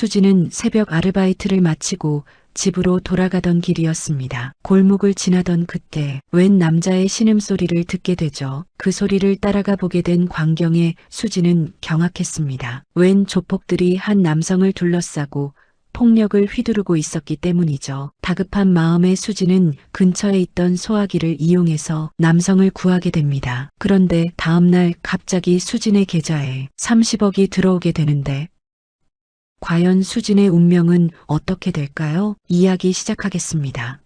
수지는 새벽 아르바이트를 마치고 집으로 돌아가던 길이었습니다. 골목을 지나던 그때 웬 남자의 신음소리를 듣게 되죠. 그 소리를 따라가 보게 된 광경에 수지는 경악했습니다. 웬 조폭들이 한 남성을 둘러싸고 폭력을 휘두르고 있었기 때문이죠. 다급한 마음에 수지는 근처에 있던 소화기를 이용해서 남성을 구하게 됩니다. 그런데 다음날 갑자기 수진의 계좌에 30억이 들어오게 되는데 과연 수진의 운명은 어떻게 될까요? 이야기 시작하겠습니다.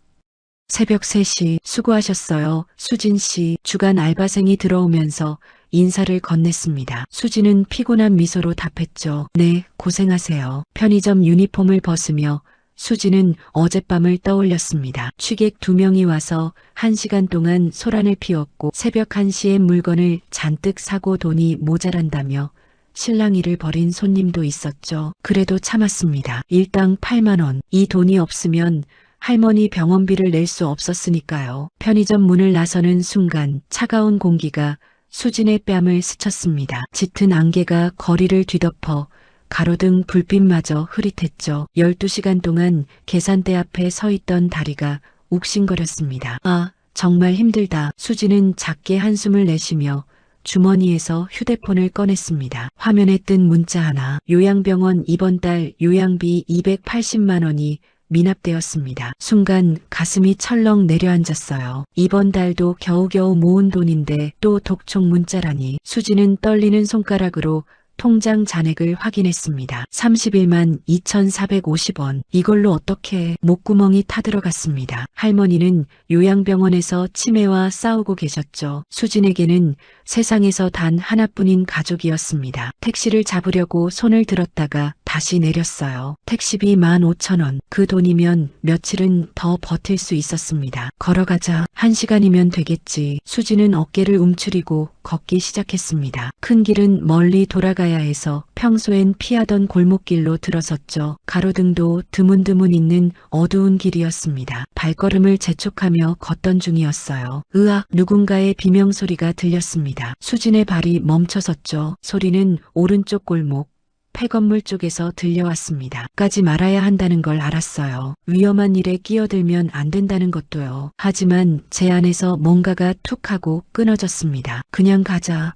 새벽 3시 수고하셨어요. 수진 씨. 주간 알바생이 들어오면서 인사를 건넸습니다. 수진은 피곤한 미소로 답했죠. 네, 고생하세요. 편의점 유니폼을 벗으며 수진은 어젯밤을 떠올렸습니다. 취객 2명이 와서 1시간 동안 소란을 피웠고 새벽 1시에 물건을 잔뜩 사고 돈이 모자란다며 실랑이를 벌인 손님도 있었죠. 그래도 참았습니다. 일당 8만 원. 이 돈이 없으면 할머니 병원비를 낼 수 없었으니까요. 편의점 문을 나서는 순간 차가운 공기가 수진의 뺨을 스쳤습니다. 짙은 안개가 거리를 뒤덮어 가로등 불빛마저 흐릿했죠. 12시간 동안 계산대 앞에 서 있던 다리가 욱신거렸습니다. 아, 정말 힘들다. 수진은 작게 한숨을 내쉬며 주머니에서 휴대폰을 꺼냈습니다. 화면에 뜬 문자 하나. 요양병원 이번 달 요양비 280만 원이 미납되었습니다. 순간 가슴이 철렁 내려앉았어요. 이번 달도 겨우겨우 모은 돈인데 또 독촉 문자라니. 수지는 떨리는 손가락으로 통장 잔액을 확인했습니다. 31만 2,450원. 이걸로 어떻게 목구멍이 타들어갔습니다. 할머니는 요양병원에서 치매와 싸우고 계셨죠. 수진에게는 세상에서 단 하나뿐인 가족이었습니다. 택시를 잡으려고 손을 들었다가 다시 내렸어요. 택시비 15,000원. 그 돈이면 며칠은 더 버틸 수 있었습니다. 걸어가자. 1시간이면 되겠지. 수지는 어깨를 움츠리고 걷기 시작했습니다. 큰 길은 멀리 돌아가야 해서 평소엔 피하던 골목길로 들어섰죠. 가로등도 드문드문 있는 어두운 길이었습니다. 발걸음을 재촉하며 걷던 중이었어요. 으악, 누군가의 비명소리가 들렸습니다. 수진의 발이 멈춰섰죠. 소리는 오른쪽 골목 폐건물 쪽에서 들려왔습니다. 까지 말아야 한다는 걸 알았어요. 위험한 일에 끼어들면 안 된다는 것도요. 하지만 제 안에서 뭔가가 툭 하고 끊어졌습니다. 그냥 가자.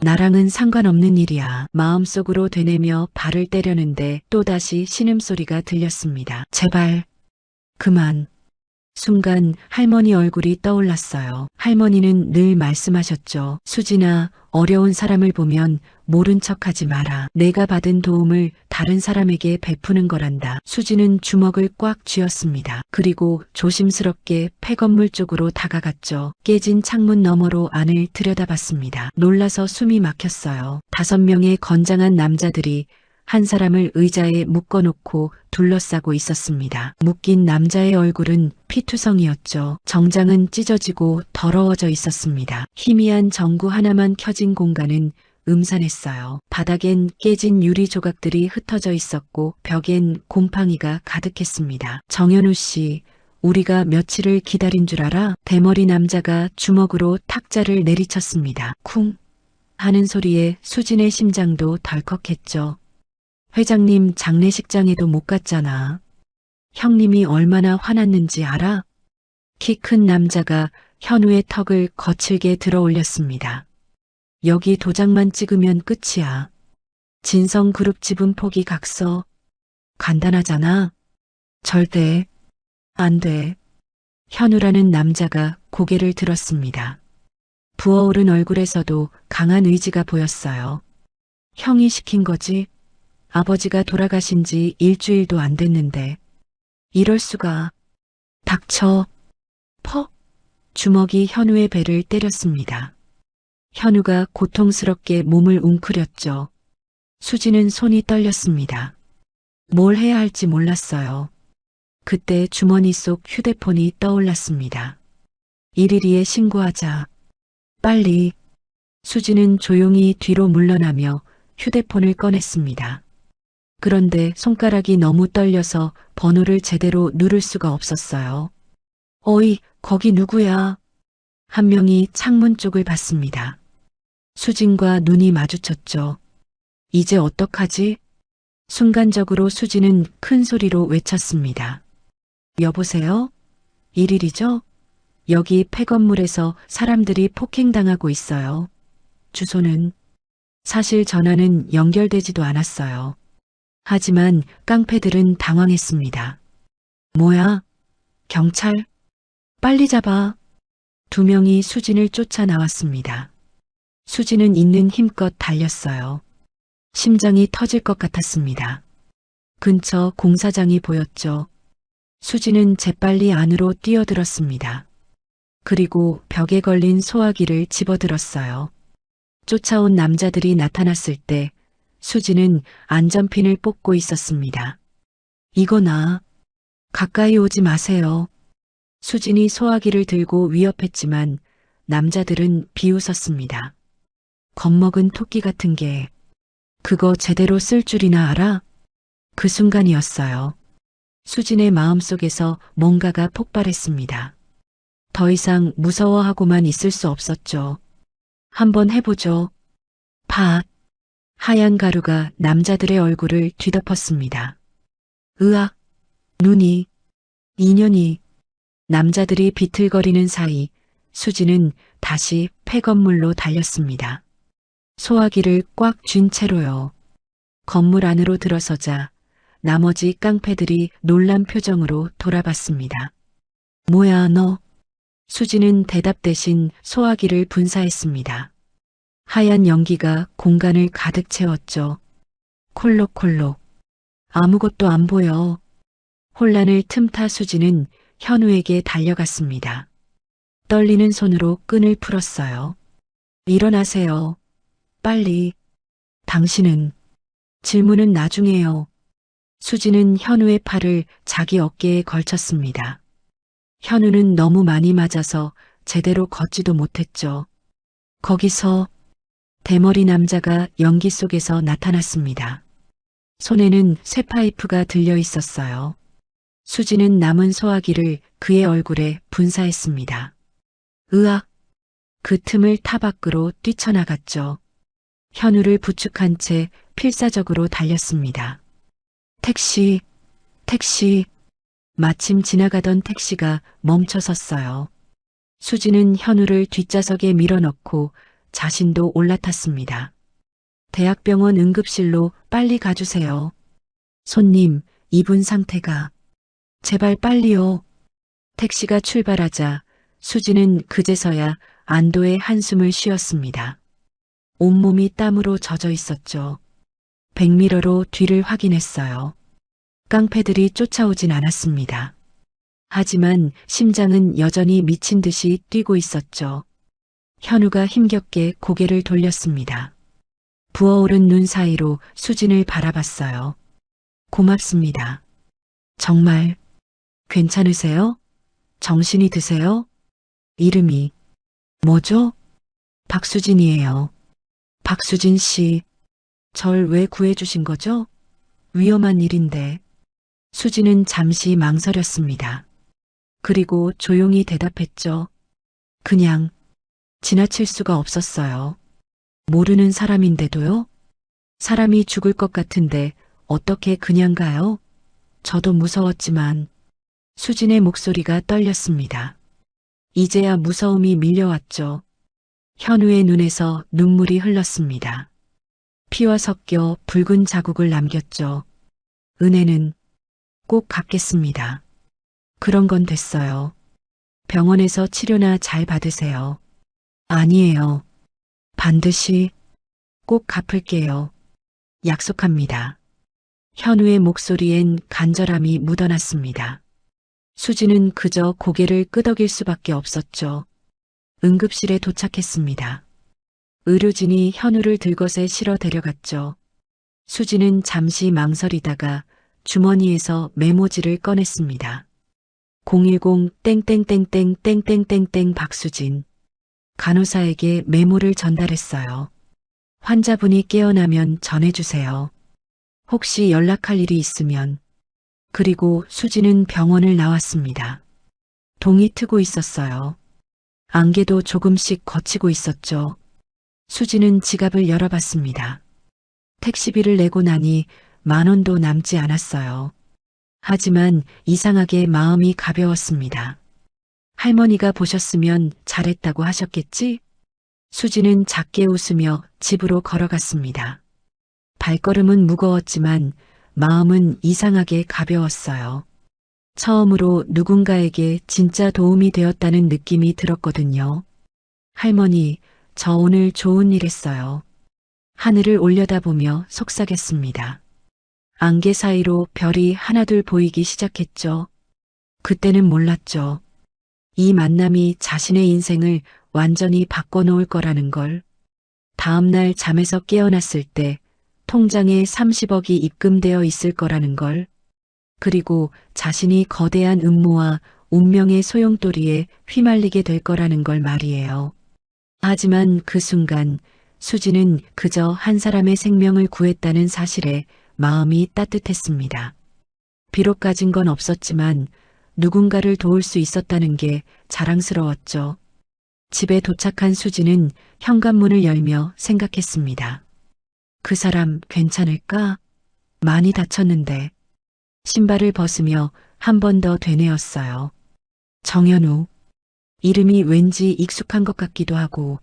나랑은 상관없는 일이야. 마음속으로 되뇌며 발을 때려는데 또다시 신음소리가 들렸습니다. 제발 그만. 순간 할머니 얼굴이 떠올랐어요. 할머니는 늘 말씀하셨죠. 수진아, 어려운 사람을 보면 모른 척하지 마라. 내가 받은 도움을 다른 사람에게 베푸는 거란다. 수진은 주먹을 꽉 쥐었습니다. 그리고 조심스럽게 폐건물 쪽으로 다가갔죠. 깨진 창문 너머로 안을 들여다봤습니다. 놀라서 숨이 막혔어요. 5명의 건장한 남자들이 한 사람을 의자에 묶어놓고 둘러싸고 있었습니다. 묶인 남자의 얼굴은 피투성이었죠. 정장은 찢어지고 더러워져 있었습니다. 희미한 전구 하나만 켜진 공간은 음산했어요. 바닥엔 깨진 유리 조각들이 흩어져 있었고 벽엔 곰팡이가 가득했습니다. 정현우 씨, 우리가 며칠을 기다린 줄 알아? 대머리 남자가 주먹으로 탁자를 내리쳤습니다. 쿵 하는 소리에 수진의 심장도 덜컥했죠. 회장님 장례식장에도 못 갔잖아. 형님이 얼마나 화났는지 알아? 키 큰 남자가 현우의 턱을 거칠게 들어 올렸습니다. 여기 도장만 찍으면 끝이야. 진성그룹 지분 포기 각서. 간단하잖아. 절대 안 돼. 현우라는 남자가 고개를 들었습니다. 부어오른 얼굴에서도 강한 의지가 보였어요. 형이 시킨 거지? 아버지가 돌아가신 지 일주일도 안 됐는데. 이럴 수가. 닥쳐. 퍽. 주먹이 현우의 배를 때렸습니다. 현우가 고통스럽게 몸을 웅크렸죠. 수지는 손이 떨렸습니다. 뭘 해야 할지 몰랐어요. 그때 주머니 속 휴대폰이 떠올랐습니다. 112에 신고하자. 빨리. 수지는 조용히 뒤로 물러나며 휴대폰을 꺼냈습니다. 그런데 손가락이 너무 떨려서 번호를 제대로 누를 수가 없었어요. 어이, 거기 누구야? 한 명이 창문 쪽을 봤습니다. 수진과 눈이 마주쳤죠. 이제 어떡하지? 순간적으로 수지는 큰 소리로 외쳤습니다. 여보세요? 일일이죠? 여기 폐건물에서 사람들이 폭행당하고 있어요. 주소는? 사실 전화는 연결되지도 않았어요. 하지만 깡패들은 당황했습니다. 뭐야? 경찰? 빨리 잡아. 두 명이 수진을 쫓아 나왔습니다. 수진은 있는 힘껏 달렸어요. 심장이 터질 것 같았습니다. 근처 공사장이 보였죠. 수진은 재빨리 안으로 뛰어들었습니다. 그리고 벽에 걸린 소화기를 집어들었어요. 쫓아온 남자들이 나타났을 때 수진은 안전핀을 뽑고 있었습니다. 이거나 가까이 오지 마세요. 수진이 소화기를 들고 위협했지만 남자들은 비웃었습니다. 겁먹은 토끼 같은 게 그거 제대로 쓸 줄이나 알아? 그 순간이었어요. 수진의 마음속에서 뭔가가 폭발했습니다. 더 이상 무서워하고만 있을 수 없었죠. 한번 해보죠. 팟. 하얀 가루가 남자들의 얼굴을 뒤덮었습니다. 으악. 눈이. 인연이. 남자들이 비틀거리는 사이 수지는 다시 폐건물로 달렸습니다. 소화기를 꽉 쥔 채로요. 건물 안으로 들어서자 나머지 깡패들이 놀란 표정으로 돌아봤습니다. 뭐야 너? 수지는 대답 대신 소화기를 분사했습니다. 하얀 연기가 공간을 가득 채웠죠. 콜록콜록. 아무것도 안 보여. 혼란을 틈타 수지는 현우에게 달려갔습니다. 떨리는 손으로 끈을 풀었어요. 일어나세요. 빨리. 당신은? 질문은 나중에요. 수지는 현우의 팔을 자기 어깨에 걸쳤습니다. 현우는 너무 많이 맞아서 제대로 걷지도 못했죠. 거기서 대머리 남자가 연기 속에서 나타났습니다. 손에는 쇠파이프가 들려 있었어요. 수지는 남은 소화기를 그의 얼굴에 분사했습니다. 으악! 그 틈을 타 밖으로 뛰쳐나갔죠. 현우를 부축한 채 필사적으로 달렸습니다. 택시, 택시. 마침 지나가던 택시가 멈춰섰어요. 수지는 현우를 뒷좌석에 밀어넣고 자신도 올라탔습니다. 대학병원 응급실로 빨리 가주세요. 손님, 이분 상태가. 제발 빨리요. 택시가 출발하자 수지는 그제서야 안도의 한숨을 쉬었습니다. 온몸이 땀으로 젖어 있었죠. 백미러로 뒤를 확인했어요. 깡패들이 쫓아오진 않았습니다. 하지만 심장은 여전히 미친 듯이 뛰고 있었죠. 현우가 힘겹게 고개를 돌렸습니다. 부어오른 눈 사이로 수진을 바라봤어요. 고맙습니다. 정말 괜찮으세요? 정신이 드세요? 이름이 뭐죠? 박수진이에요. 박수진 씨, 절 왜 구해주신 거죠? 위험한 일인데. 수지는 잠시 망설였습니다. 그리고 조용히 대답했죠. 그냥 지나칠 수가 없었어요. 모르는 사람인데도요? 사람이 죽을 것 같은데 어떻게 그냥 가요? 저도 무서웠지만 수진의 목소리가 떨렸습니다. 이제야 무서움이 밀려왔죠. 현우의 눈에서 눈물이 흘렀습니다. 피와 섞여 붉은 자국을 남겼죠. 은혜는 꼭 갚겠습니다. 그런 건 됐어요. 병원에서 치료나 잘 받으세요. 아니에요. 반드시 꼭 갚을게요. 약속합니다. 현우의 목소리엔 간절함이 묻어났습니다. 수지는 그저 고개를 끄덕일 수밖에 없었죠. 응급실에 도착했습니다. 의료진이 현우를 들것에 실어 데려갔죠. 수지는 잠시 망설이다가 주머니에서 메모지를 꺼냈습니다. 010-땡땡땡땡땡땡땡땡 박수진. 간호사에게 메모를 전달했어요. 환자분이 깨어나면 전해주세요. 혹시 연락할 일이 있으면. 그리고 수지는 병원을 나왔습니다. 동이 트고 있었어요. 안개도 조금씩 걷히고 있었죠. 수지는 지갑을 열어봤습니다. 택시비를 내고 나니 10,000원도 남지 않았어요. 하지만 이상하게 마음이 가벼웠습니다. 할머니가 보셨으면 잘했다고 하셨겠지? 수지는 작게 웃으며 집으로 걸어갔습니다. 발걸음은 무거웠지만 마음은 이상하게 가벼웠어요. 처음으로 누군가에게 진짜 도움이 되었다는 느낌이 들었거든요. 할머니, 저 오늘 좋은 일 했어요. 하늘을 올려다보며 속삭였습니다. 안개 사이로 별이 하나둘 보이기 시작했죠. 그때는 몰랐죠. 이 만남이 자신의 인생을 완전히 바꿔놓을 거라는 걸. 다음날 잠에서 깨어났을 때 통장에 30억이 입금되어 있을 거라는 걸. 그리고 자신이 거대한 음모와 운명의 소용돌이에 휘말리게 될 거라는 걸 말이에요. 하지만 그 순간 수지는 그저 한 사람의 생명을 구했다는 사실에 마음이 따뜻했습니다. 비록 가진 건 없었지만 누군가를 도울 수 있었다는 게 자랑스러웠죠. 집에 도착한 수지는 현관문을 열며 생각했습니다. 그 사람 괜찮을까? 많이 다쳤는데. 신발을 벗으며 한 번 더 되뇌었어요. 정현우. 이름이 왠지 익숙한 것 같기도 하고.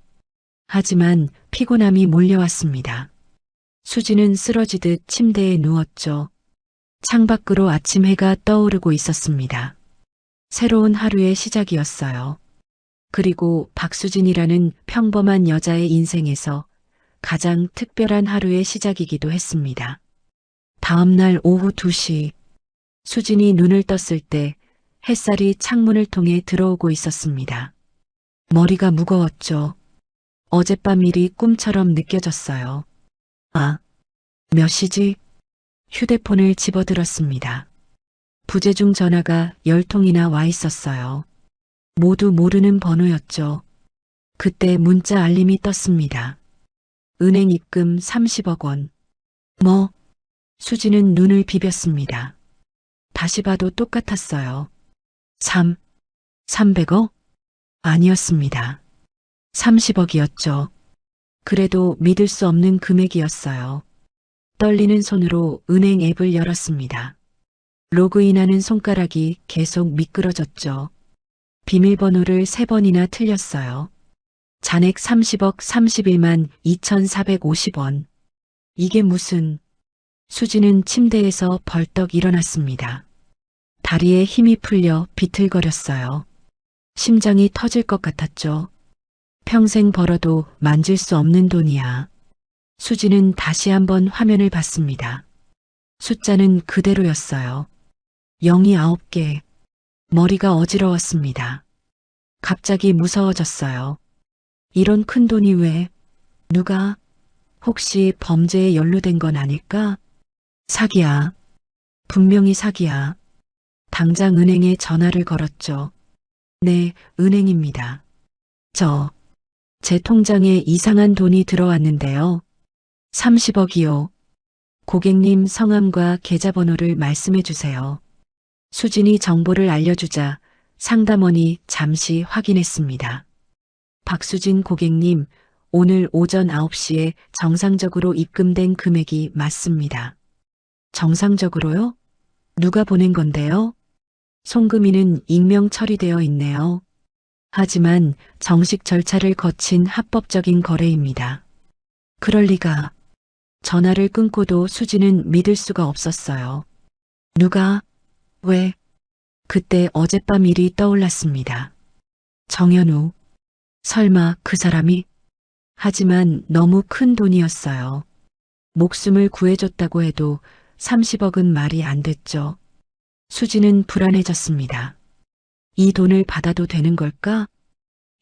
하지만 피곤함이 몰려왔습니다. 수지는 쓰러지듯 침대에 누웠죠. 창밖으로 아침 해가 떠오르고 있었습니다. 새로운 하루의 시작이었어요. 그리고 박수진이라는 평범한 여자의 인생에서 가장 특별한 하루의 시작이기도 했습니다. 다음 날 오후 2시, 수진이 눈을 떴을 때 햇살이 창문을 통해 들어오고 있었습니다. 머리가 무거웠죠. 어젯밤 일이 꿈처럼 느껴졌어요. 아, 몇 시지? 휴대폰을 집어들었습니다. 부재중 전화가 10통이나 와 있었어요. 모두 모르는 번호였죠. 그때 문자 알림이 떴습니다. 은행 입금 30억 원. 뭐? 수지는 눈을 비볐습니다. 다시 봐도 똑같았어요. 300억? 아니었습니다. 30억이었죠. 그래도 믿을 수 없는 금액이었어요. 떨리는 손으로 은행 앱을 열었습니다. 로그인하는 손가락이 계속 미끄러졌죠. 비밀번호를 3번이나 틀렸어요. 잔액 30억 31만 2,450원. 이게 무슨... 수지는 침대에서 벌떡 일어났습니다. 다리에 힘이 풀려 비틀거렸어요. 심장이 터질 것 같았죠. 평생 벌어도 만질 수 없는 돈이야. 수지는 다시 한번 화면을 봤습니다. 숫자는 그대로였어요. 0이 9개. 머리가 어지러웠습니다. 갑자기 무서워졌어요. 이런 큰 돈이 왜? 누가? 혹시 범죄에 연루된 건 아닐까? 사기야. 분명히 사기야. 당장 은행에 전화를 걸었죠. 네, 은행입니다. 제 통장에 이상한 돈이 들어왔는데요. 30억이요. 고객님 성함과 계좌번호를 말씀해 주세요. 수진이 정보를 알려주자 상담원이 잠시 확인했습니다. 박수진 고객님, 오늘 오전 9시에 정상적으로 입금된 금액이 맞습니다. 정상적으로요? 누가 보낸 건데요? 송금인은 익명 처리되어 있네요. 하지만 정식 절차를 거친 합법적인 거래입니다. 그럴 리가. 전화를 끊고도 수지는 믿을 수가 없었어요. 누가? 왜? 그때 어젯밤 일이 떠올랐습니다. 정현우. 설마 그 사람이? 하지만 너무 큰 돈이었어요. 목숨을 구해줬다고 해도 30억은 말이 안 됐죠. 수지는 불안해졌습니다. 이 돈을 받아도 되는 걸까?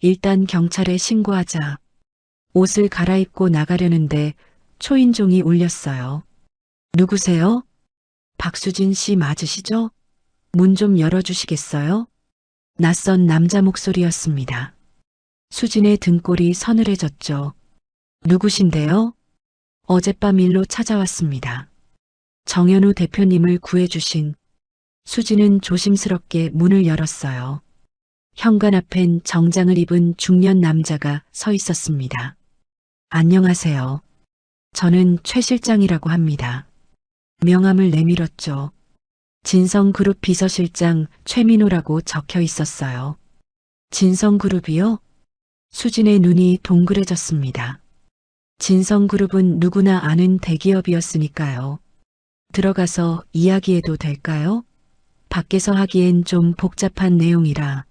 일단 경찰에 신고하자. 옷을 갈아입고 나가려는데 초인종이 울렸어요. 누구세요? 박수진 씨 맞으시죠? 문 좀 열어주시겠어요? 낯선 남자 목소리였습니다. 수진의 등골이 서늘해졌죠. 누구신데요? 어젯밤 일로 찾아왔습니다. 정현우 대표님을 구해주신. 수지는 조심스럽게 문을 열었어요. 현관 앞엔 정장을 입은 중년 남자가 서 있었습니다. 안녕하세요. 저는 최 실장이라고 합니다. 명함을 내밀었죠. 진성그룹 비서실장 최민호라고 적혀 있었어요. 진성그룹이요? 수진의 눈이 동그래졌습니다. 진성그룹은 누구나 아는 대기업이었으니까요. 들어가서 이야기해도 될까요? 밖에서 하기엔 좀 복잡한 내용이라.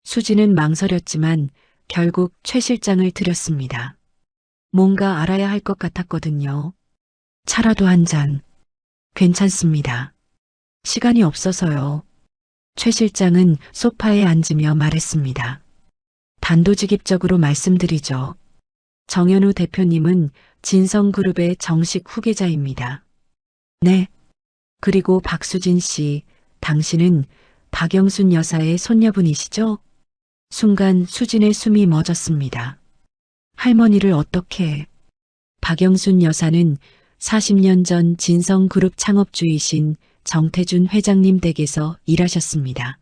수진은 망설였지만 결국 최 실장을 들였습니다. 뭔가 알아야 할 것 같았거든요. 차라도 한 잔. 괜찮습니다. 시간이 없어서요. 최 실장은 소파에 앉으며 말했습니다. 단도직입적으로 말씀드리죠. 정현우 대표님은 진성그룹의 정식 후계자입니다. 네. 그리고 박수진 씨, 당신은 박영순 여사의 손녀분이시죠? 순간 수진의 숨이 멎었습니다. 할머니를 어떻게... 박영순 여사는 40년 전 진성그룹 창업주이신 정태준 회장님 댁에서 일하셨습니다.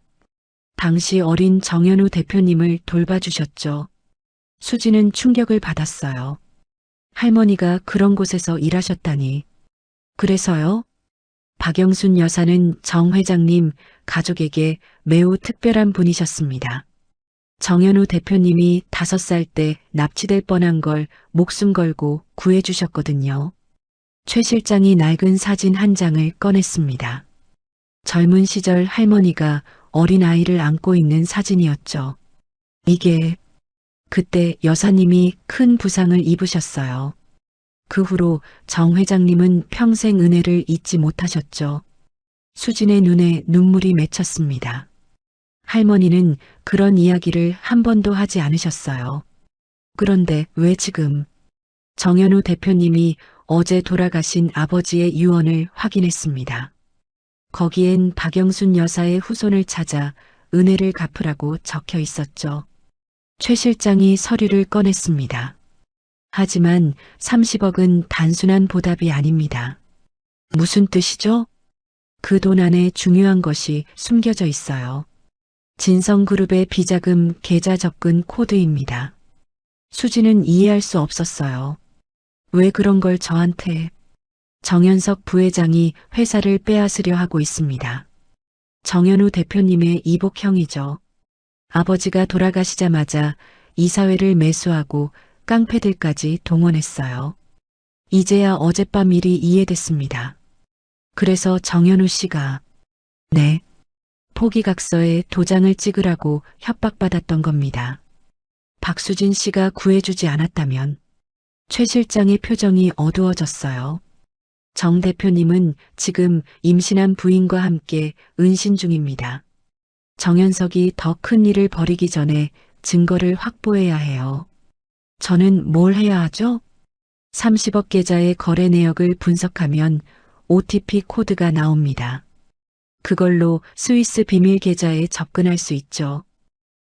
당시 어린 정현우 대표님을 돌봐주셨죠. 수지는 충격을 받았어요. 할머니가 그런 곳에서 일하셨다니. 그래서요? 박영순 여사는 정 회장님 가족에게 매우 특별한 분이셨습니다. 정현우 대표님이 5살 때 납치될 뻔한 걸 목숨 걸고 구해주셨거든요. 최 실장이 낡은 사진 한 장을 꺼냈습니다. 젊은 시절 할머니가 어린 아이를 안고 있는 사진이었죠. 이게 그때 여사님이 큰 부상을 입으셨어요. 그 후로 정 회장님은 평생 은혜를 잊지 못하셨죠. 수진의 눈에 눈물이 맺혔습니다. 할머니는 그런 이야기를 한 번도 하지 않으셨어요. 그런데 왜 지금? 정현우 대표님이 어제 돌아가신 아버지의 유언을 확인했습니다. 거기엔 박영순 여사의 후손을 찾아 은혜를 갚으라고 적혀 있었죠. 최 실장이 서류를 꺼냈습니다. 하지만 30억은 단순한 보답이 아닙니다. 무슨 뜻이죠? 그 돈 안에 중요한 것이 숨겨져 있어요. 진성그룹의 비자금 계좌 접근 코드입니다. 수지는 이해할 수 없었어요. 왜 그런 걸 저한테? 정현석 부회장이 회사를 빼앗으려 하고 있습니다. 정현우 대표님의 이복형이죠. 아버지가 돌아가시자마자 이사회를 매수하고 깡패들까지 동원했어요. 이제야 어젯밤 일이 이해됐습니다. 그래서 정현우 씨가 네, 포기각서에 도장을 찍으라고 협박받았던 겁니다. 박수진 씨가 구해주지 않았다면 최 실장의 표정이 어두워졌어요. 정 대표님은 지금 임신한 부인과 함께 은신 중입니다. 정현석이 더 큰 일을 벌이기 전에 증거를 확보해야 해요. 저는 뭘 해야 하죠? 30억 계좌의 거래 내역을 분석하면 OTP 코드가 나옵니다. 그걸로 스위스 비밀 계좌에 접근할 수 있죠.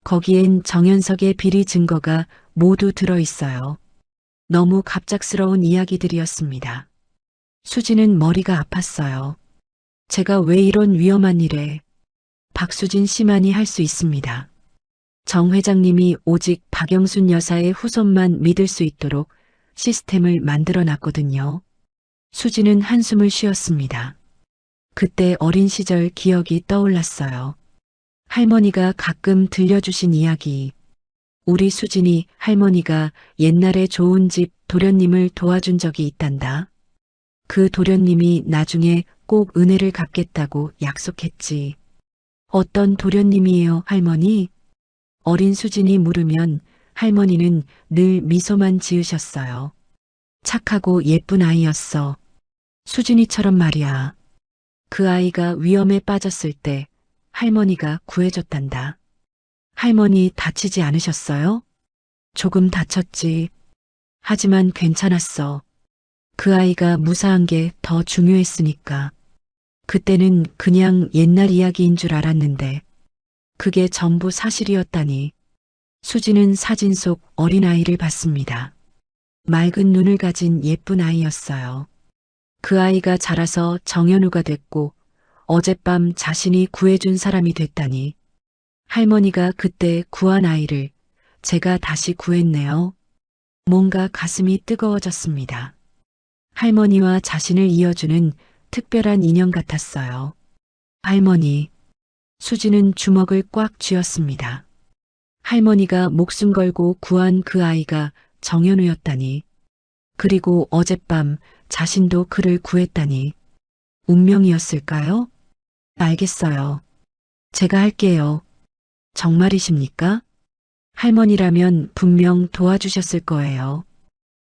거기엔 정현석의 비리 증거가 모두 들어있어요. 너무 갑작스러운 이야기들이었습니다. 수지는 머리가 아팠어요. 제가 왜 이런 위험한 일에 박수진 씨만이 할 수 있습니다. 정 회장님이 오직 박영순 여사의 후손만 믿을 수 있도록 시스템을 만들어 놨거든요. 수지는 한숨을 쉬었습니다. 그때 어린 시절 기억이 떠올랐어요. 할머니가 가끔 들려주신 이야기. 우리 수진이 할머니가 옛날에 좋은 집 도련님을 도와준 적이 있단다. 그 도련님이 나중에 꼭 은혜를 갚겠다고 약속했지. 어떤 도련님이에요, 할머니? 어린 수진이 물으면 할머니는 늘 미소만 지으셨어요. 착하고 예쁜 아이였어. 수진이처럼 말이야. 그 아이가 위험에 빠졌을 때 할머니가 구해줬단다. 할머니 다치지 않으셨어요? 조금 다쳤지. 하지만 괜찮았어. 그 아이가 무사한 게 더 중요했으니까. 그때는 그냥 옛날 이야기인 줄 알았는데 그게 전부 사실이었다니. 수지는 사진 속 어린아이를 봤습니다. 맑은 눈을 가진 예쁜 아이였어요. 그 아이가 자라서 정현우가 됐고 어젯밤 자신이 구해준 사람이 됐다니. 할머니가 그때 구한 아이를 제가 다시 구했네요. 뭔가 가슴이 뜨거워졌습니다. 할머니와 자신을 이어주는 특별한 인형 같았어요. 할머니. 수지는 주먹을 꽉 쥐었습니다. 할머니가 목숨 걸고 구한 그 아이가 정현우였다니. 그리고 어젯밤 자신도 그를 구했다니. 운명이었을까요? 알겠어요. 제가 할게요. 정말이십니까? 할머니라면 분명 도와주셨을 거예요.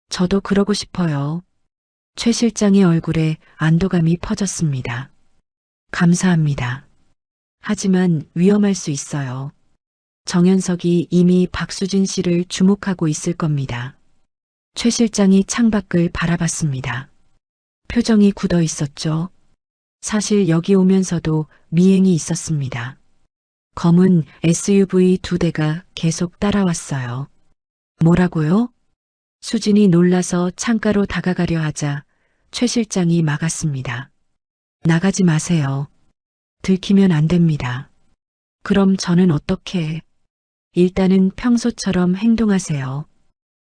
저도 그러고 싶어요. 최 실장의 얼굴에 안도감이 퍼졌습니다. 감사합니다. 하지만 위험할 수 있어요. 정현석이 이미 박수진 씨를 주목하고 있을 겁니다. 최 실장이 창밖을 바라봤습니다. 표정이 굳어 있었죠. 사실 여기 오면서도 미행이 있었습니다. 검은 SUV 2대가 계속 따라왔어요. 뭐라고요? 수진이 놀라서 창가로 다가가려 하자 최 실장이 막았습니다. 나가지 마세요. 들키면 안 됩니다. 그럼 저는 어떻게? 일단은 평소처럼 행동하세요.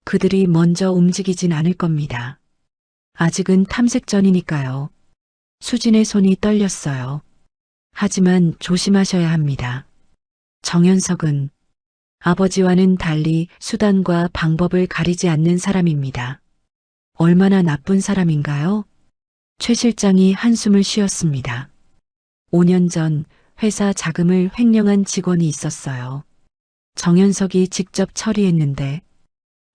그들이 먼저 움직이진 않을 겁니다. 아직은 탐색 전이니까요. 수진의 손이 떨렸어요. 하지만 조심하셔야 합니다. 정현석은 아버지와는 달리 수단과 방법을 가리지 않는 사람입니다. 얼마나 나쁜 사람인가요? 최 실장이 한숨을 쉬었습니다. 5년 전 회사 자금을 횡령한 직원이 있었어요. 정현석이 직접 처리했는데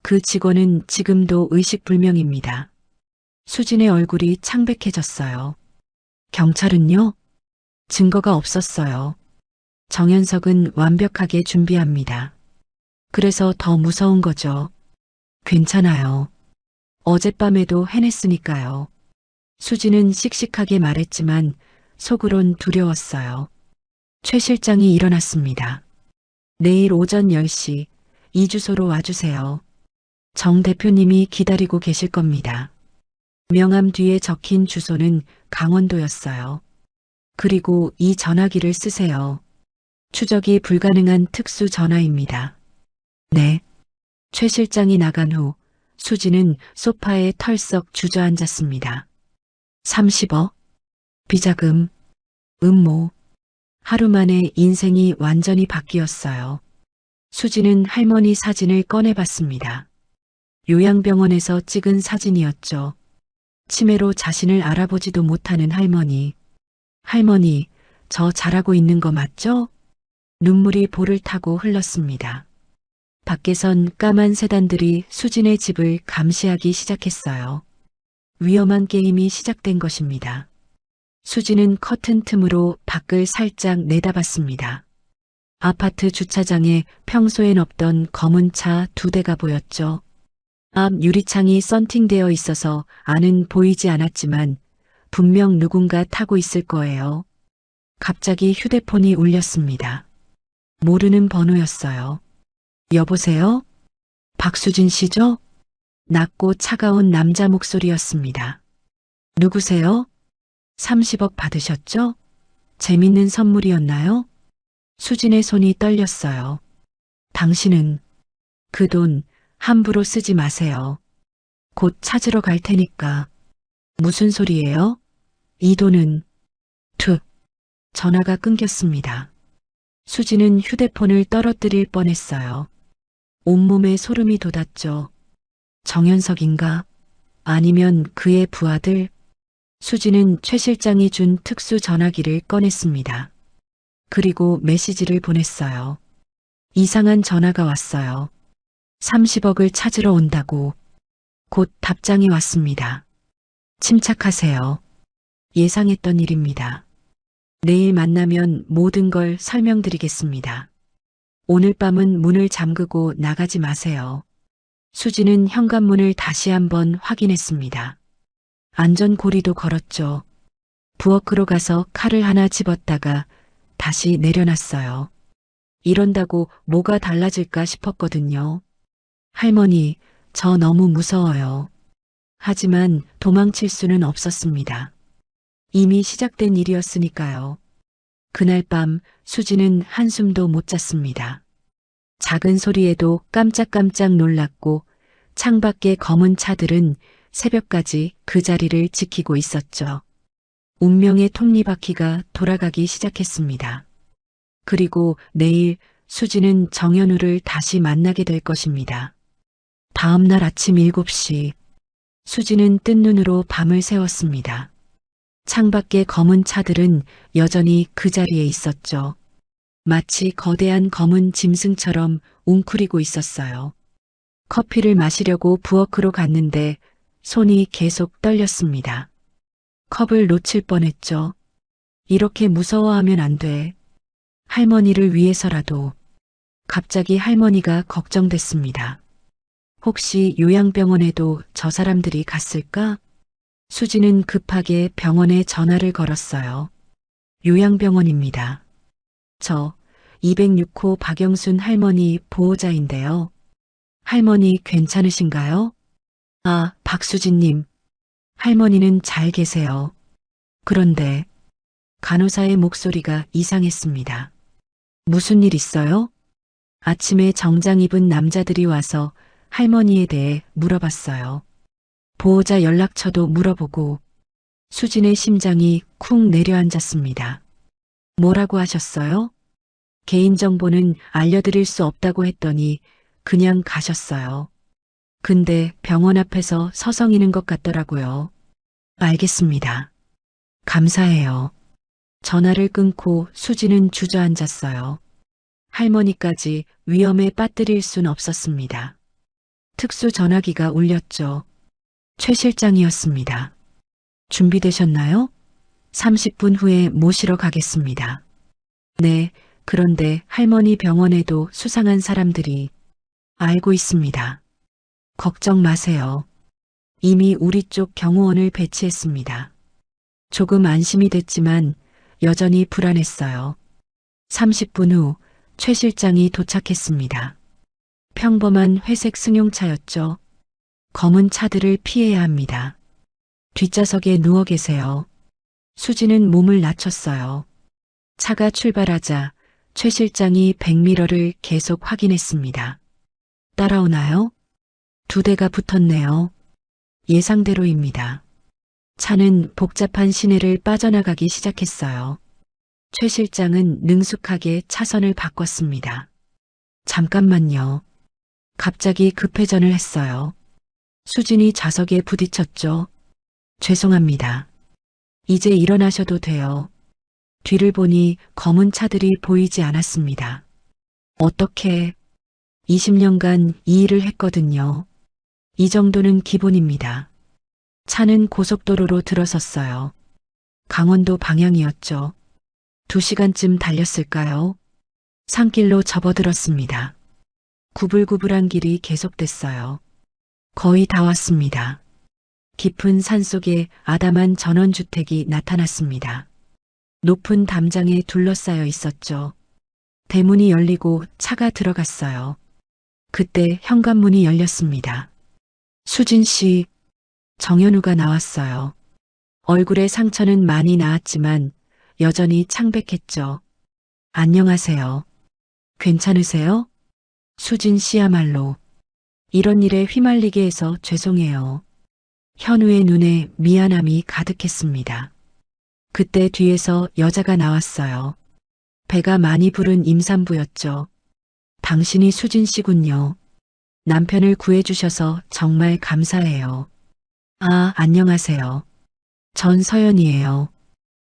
그 직원은 지금도 의식불명입니다. 수진의 얼굴이 창백해졌어요. 경찰은요? 증거가 없었어요. 정현석은 완벽하게 준비합니다. 그래서 더 무서운 거죠. 괜찮아요. 어젯밤에도 해냈으니까요. 수진은 씩씩하게 말했지만 속으론 두려웠어요. 최 실장이 일어났습니다. 내일 오전 10시 이 주소로 와주세요. 정 대표님이 기다리고 계실 겁니다. 명함 뒤에 적힌 주소는 강원도였어요. 그리고 이 전화기를 쓰세요. 추적이 불가능한 특수 전화입니다. 네. 최 실장이 나간 후 수지는 소파에 털썩 주저앉았습니다. 30억? 비자금? 음모. 하루 만에 인생이 완전히 바뀌었어요. 수지는 할머니 사진을 꺼내봤습니다. 요양병원에서 찍은 사진이었죠. 치매로 자신을 알아보지도 못하는 할머니. 할머니, 저 잘하고 있는 거 맞죠? 눈물이 볼을 타고 흘렀습니다. 밖에선 까만 세단들이 수진의 집을 감시하기 시작했어요. 위험한 게임이 시작된 것입니다. 수진은 커튼 틈으로 밖을 살짝 내다봤습니다. 아파트 주차장에 평소엔 없던 검은 차 2대가 보였죠. 앞 유리창이 썬팅되어 있어서 안은 보이지 않았지만 분명 누군가 타고 있을 거예요. 갑자기 휴대폰이 울렸습니다. 모르는 번호였어요. 여보세요? 박수진 씨죠? 낮고 차가운 남자 목소리였습니다. 누구세요? 30억 받으셨죠? 재밌는 선물이었나요? 수진의 손이 떨렸어요. 당신은 그 돈 함부로 쓰지 마세요. 곧 찾으러 갈 테니까. 무슨 소리예요? 이 돈은 툭. 전화가 끊겼습니다. 수지는 휴대폰을 떨어뜨릴 뻔했어요. 온몸에 소름이 돋았죠. 정현석인가? 아니면 그의 부하들? 수지는 최 실장이 준 특수 전화기를 꺼냈습니다. 그리고 메시지를 보냈어요. 이상한 전화가 왔어요. 30억을 찾으러 온다고. 곧 답장이 왔습니다. 침착하세요. 예상했던 일입니다. 내일 만나면 모든 걸 설명드리겠습니다. 오늘 밤은 문을 잠그고 나가지 마세요. 수지는 현관문을 다시 한번 확인했습니다. 안전고리도 걸었죠. 부엌으로 가서 칼을 하나 집었다가 다시 내려놨어요. 이런다고 뭐가 달라질까 싶었거든요. 할머니, 저 너무 무서워요. 하지만 도망칠 수는 없었습니다. 이미 시작된 일이었으니까요. 그날 밤 수지는 한숨도 못 잤습니다. 작은 소리에도 깜짝깜짝 놀랐고 창밖의 검은 차들은 새벽까지 그 자리를 지키고 있었죠. 운명의 톱니바퀴가 돌아가기 시작했습니다. 그리고 내일 수지는 정현우를 다시 만나게 될 것입니다. 다음 날 아침 7시 수지는 뜬 눈으로 밤을 새웠습니다. 창밖의 검은 차들은 여전히 그 자리에 있었죠. 마치 거대한 검은 짐승처럼 웅크리고 있었어요. 커피를 마시려고 부엌으로 갔는데 손이 계속 떨렸습니다. 컵을 놓칠 뻔했죠. 이렇게 무서워하면 안 돼. 할머니를 위해서라도. 갑자기 할머니가 걱정됐습니다. 혹시 요양병원에도 저 사람들이 갔을까? 수지는 급하게 병원에 전화를 걸었어요. 요양병원입니다. 저 206호 박영순 할머니 보호자인데요. 할머니 괜찮으신가요? 아, 박수진님. 할머니는 잘 계세요. 그런데 간호사의 목소리가 이상했습니다. 무슨 일 있어요? 아침에 정장 입은 남자들이 와서 할머니에 대해 물어봤어요. 보호자 연락처도 물어보고 수진의 심장이 쿵 내려앉았습니다. 뭐라고 하셨어요? 개인정보는 알려드릴 수 없다고 했더니 그냥 가셨어요. 근데 병원 앞에서 서성이는 것 같더라고요. 알겠습니다. 감사해요. 전화를 끊고 수지는 주저앉았어요. 할머니까지 위험에 빠뜨릴 순 없었습니다. 특수 전화기가 울렸죠. 최 실장이었습니다. 준비되셨나요? 30분 후에 모시러 가겠습니다. 네, 그런데 할머니 병원에도 수상한 사람들이 알고 있습니다. 걱정 마세요. 이미 우리 쪽 경호원을 배치했습니다. 조금 안심이 됐지만 여전히 불안했어요. 30분 후 최 실장이 도착했습니다. 평범한 회색 승용차였죠. 검은 차들을 피해야 합니다. 뒷좌석에 누워 계세요. 수지는 몸을 낮췄어요. 차가 출발하자 최 실장이 백미러를 계속 확인했습니다. 따라오나요? 2대가 붙었네요. 예상대로입니다. 차는 복잡한 시내를 빠져나가기 시작했어요. 최 실장은 능숙하게 차선을 바꿨습니다. 잠깐만요. 갑자기 급회전을 했어요. 수진이 좌석에 부딪혔죠. 죄송합니다. 이제 일어나셔도 돼요. 뒤를 보니 검은 차들이 보이지 않았습니다. 어떻게 20년간 이 일을 했거든요. 이 정도는 기본입니다. 차는 고속도로로 들어섰어요. 강원도 방향이었죠. 2시간쯤 달렸을까요? 산길로 접어들었습니다. 구불구불한 길이 계속됐어요. 거의 다 왔습니다. 깊은 산속에 아담한 전원주택이 나타났습니다. 높은 담장에 둘러싸여 있었죠. 대문이 열리고 차가 들어갔어요. 그때 현관문이 열렸습니다. 수진 씨, 정현우가 나왔어요. 얼굴에 상처는 많이 나았지만 여전히 창백했죠. 안녕하세요. 괜찮으세요? 수진 씨야말로 이런 일에 휘말리게 해서 죄송해요. 현우의 눈에 미안함이 가득했습니다. 그때 뒤에서 여자가 나왔어요. 배가 많이 부른 임산부였죠. 당신이 수진 씨군요. 남편을 구해주셔서 정말 감사해요. 아, 안녕하세요. 전 서연이에요.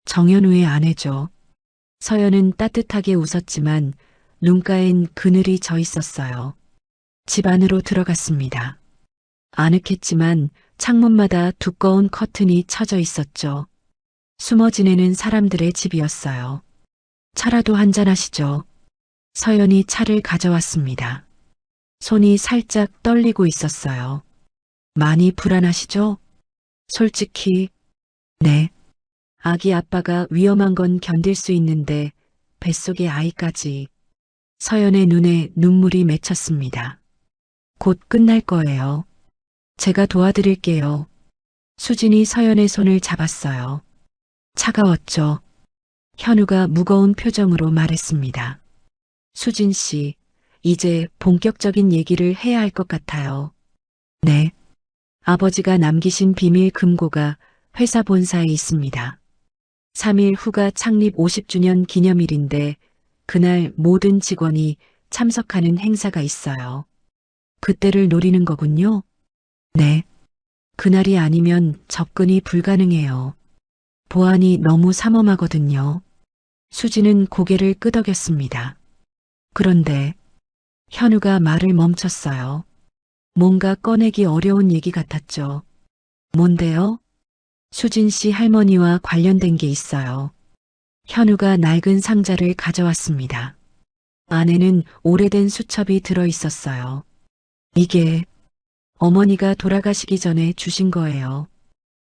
정현우의 아내죠. 서연은 따뜻하게 웃었지만 눈가엔 그늘이 져 있었어요. 집 안으로 들어갔습니다. 아늑했지만 창문마다 두꺼운 커튼이 쳐져 있었죠. 숨어 지내는 사람들의 집이었어요. 차라도 한잔 하시죠. 서연이 차를 가져왔습니다. 손이 살짝 떨리고 있었어요. 많이 불안하시죠? 솔직히, 네. 아기 아빠가 위험한 건 견딜 수 있는데 뱃속의 아이까지. 서연의 눈에 눈물이 맺혔습니다. 곧 끝날 거예요. 제가 도와드릴게요. 수진이 서연의 손을 잡았어요. 차가웠죠. 현우가 무거운 표정으로 말했습니다. 수진 씨, 이제 본격적인 얘기를 해야 할 것 같아요. 네. 아버지가 남기신 비밀 금고가 회사 본사에 있습니다. 3일 후가 창립 50주년 기념일인데 그날 모든 직원이 참석하는 행사가 있어요. 그때를 노리는 거군요. 네. 그날이 아니면 접근이 불가능해요. 보안이 너무 삼엄하거든요. 수지는 고개를 끄덕였습니다. 그런데 현우가 말을 멈췄어요. 뭔가 꺼내기 어려운 얘기 같았죠. 뭔데요? 수진 씨 할머니와 관련된 게 있어요. 현우가 낡은 상자를 가져왔습니다. 안에는 오래된 수첩이 들어 있었어요. 이게 어머니가 돌아가시기 전에 주신 거예요.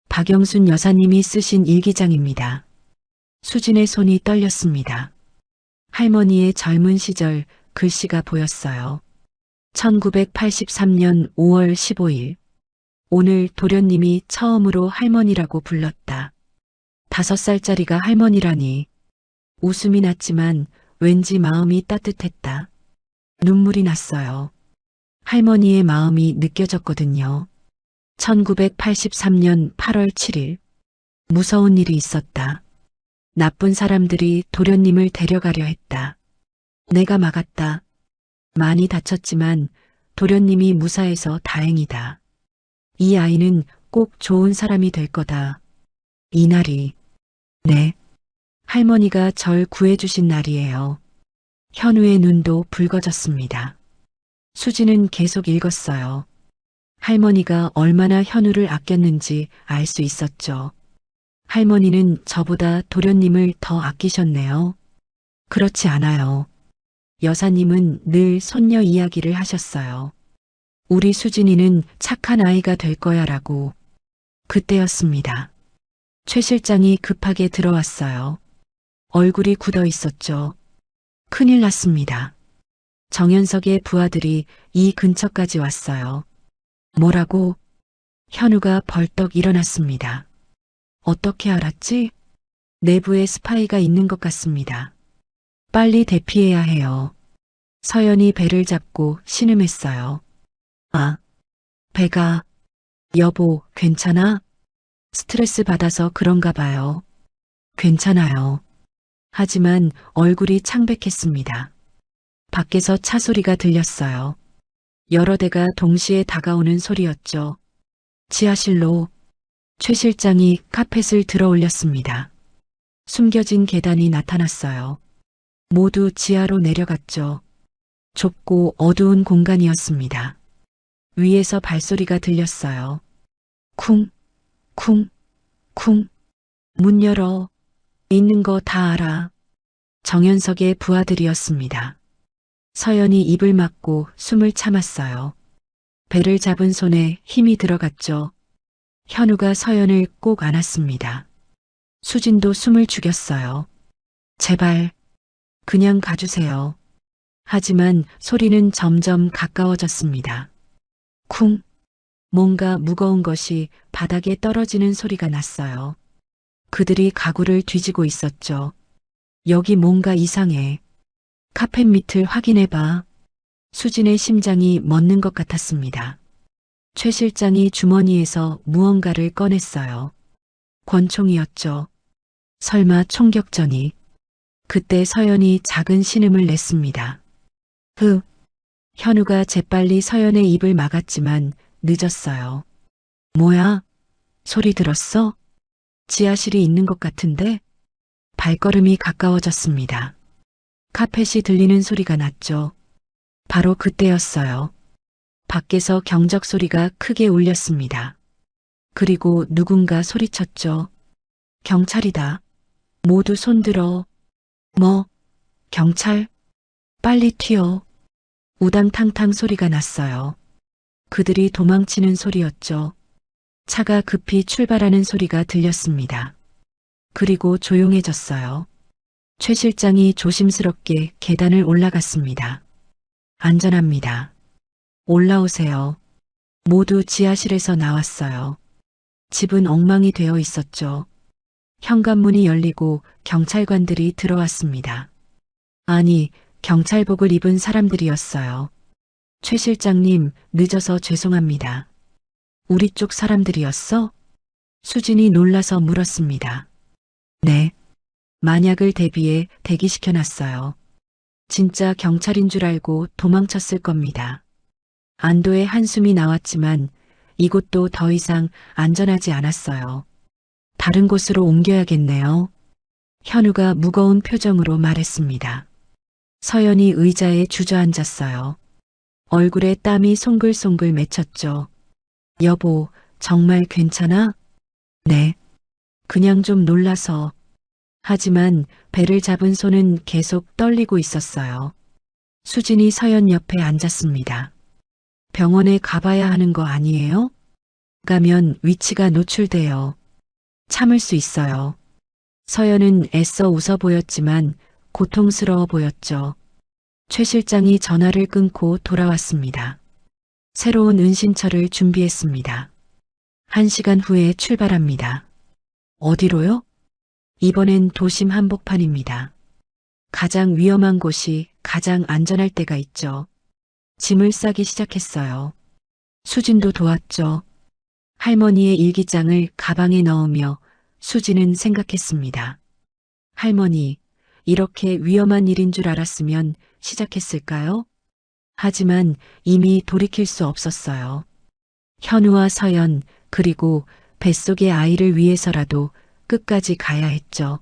박영순 여사님이 쓰신 일기장입니다. 수진의 손이 떨렸습니다. 할머니의 젊은 시절 글씨가 보였어요. 1983년 5월 15일. 오늘 도련님이 처음으로 할머니라고 불렀다. 5살짜리가 할머니라니. 웃음이 났지만 왠지 마음이 따뜻했다. 눈물이 났어요. 할머니의 마음이 느껴졌거든요. 1983년 8월 7일. 무서운 일이 있었다. 나쁜 사람들이 도련님을 데려가려 했다. 내가 막았다. 많이 다쳤지만 도련님이 무사해서 다행이다. 이 아이는 꼭 좋은 사람이 될 거다. 이날이, 네, 할머니가 절 구해주신 날이에요. 현우의 눈도 붉어졌습니다. 수지는 계속 읽었어요. 할머니가 얼마나 현우를 아꼈는지 알 수 있었죠. 할머니는 저보다 도련님을 더 아끼셨네요. 그렇지 않아요. 여사님은 늘 손녀 이야기를 하셨어요. 우리 수진이는 착한 아이가 될 거야 라고. 그때였습니다. 최 실장이 급하게 들어왔어요. 얼굴이 굳어 있었죠. 큰일 났습니다. 정연석의 부하들이 이 근처까지 왔어요. 뭐라고? 현우가 벌떡 일어났습니다. 어떻게 알았지? 내부에 스파이가 있는 것 같습니다. 빨리 대피해야 해요. 서연이 배를 잡고 신음했어요. 아, 배가, 여보, 괜찮아? 스트레스 받아서 그런가 봐요. 괜찮아요. 하지만 얼굴이 창백했습니다. 밖에서 차 소리가 들렸어요. 여러 대가 동시에 다가오는 소리였죠. 지하실로 최 실장이 카펫을 들어 올렸습니다. 숨겨진 계단이 나타났어요. 모두 지하로 내려갔죠. 좁고 어두운 공간이었습니다. 위에서 발소리가 들렸어요. 쿵, 쿵, 쿵. 문 열어. 있는 거 다 알아. 정연석의 부하들이었습니다. 서연이 입을 막고 숨을 참았어요. 배를 잡은 손에 힘이 들어갔죠. 현우가 서연을 꼭 안았습니다. 수진도 숨을 죽였어요. 제발, 그냥 가주세요. 하지만 소리는 점점 가까워졌습니다. 쿵, 뭔가 무거운 것이 바닥에 떨어지는 소리가 났어요. 그들이 가구를 뒤지고 있었죠. 여기 뭔가 이상해. 카펫 밑을 확인해봐. 수진의 심장이 멎는 것 같았습니다. 최 실장이 주머니에서 무언가를 꺼냈어요. 권총이었죠. 설마 총격전이. 그때 서연이 작은 신음을 냈습니다. 현우가 재빨리 서연의 입을 막았지만 늦었어요. 뭐야? 소리 들었어? 지하실이 있는 것 같은데? 발걸음이 가까워졌습니다. 카펫이 들리는 소리가 났죠. 바로 그때였어요. 밖에서 경적 소리가 크게 울렸습니다. 그리고 누군가 소리쳤죠. 경찰이다. 모두 손들어. 뭐? 경찰? 빨리 튀어. 우당탕탕 소리가 났어요. 그들이 도망치는 소리였죠. 차가 급히 출발하는 소리가 들렸습니다. 그리고 조용해졌어요. 최 실장이 조심스럽게 계단을 올라갔습니다. 안전합니다. 올라오세요. 모두 지하실에서 나왔어요. 집은 엉망이 되어 있었죠. 현관문이 열리고 경찰관들이 들어왔습니다. 아니, 경찰복을 입은 사람들이었어요. 최 실장님, 늦어서 죄송합니다. 우리 쪽 사람들이었어? 수진이 놀라서 물었습니다. 네. 만약을 대비해 대기시켜놨어요. 진짜 경찰인 줄 알고 도망쳤을 겁니다. 안도의 한숨이 나왔지만 이곳도 더 이상 안전하지 않았어요. 다른 곳으로 옮겨야겠네요. 현우가 무거운 표정으로 말했습니다. 서연이 의자에 주저앉았어요. 얼굴에 땀이 송글송글 맺혔죠. 여보, 정말 괜찮아? 네. 그냥 좀 놀라서. 하지만 배를 잡은 손은 계속 떨리고 있었어요. 수진이 서연 옆에 앉았습니다. 병원에 가봐야 하는 거 아니에요? 가면 위치가 노출돼요. 참을 수 있어요. 서연은 애써 웃어 보였지만 고통스러워 보였죠. 최 실장이 전화를 끊고 돌아왔습니다. 새로운 은신처를 준비했습니다. 1시간 후에 출발합니다. 어디로요? 이번엔 도심 한복판입니다. 가장 위험한 곳이 가장 안전할 때가 있죠. 짐을 싸기 시작했어요. 수진도 도왔죠. 할머니의 일기장을 가방에 넣으며 수진은 생각했습니다. 할머니, 이렇게 위험한 일인 줄 알았으면 시작했을까요? 하지만 이미 돌이킬 수 없었어요. 현우와 서연, 그리고 뱃속의 아이를 위해서라도 끝까지 가야 했죠.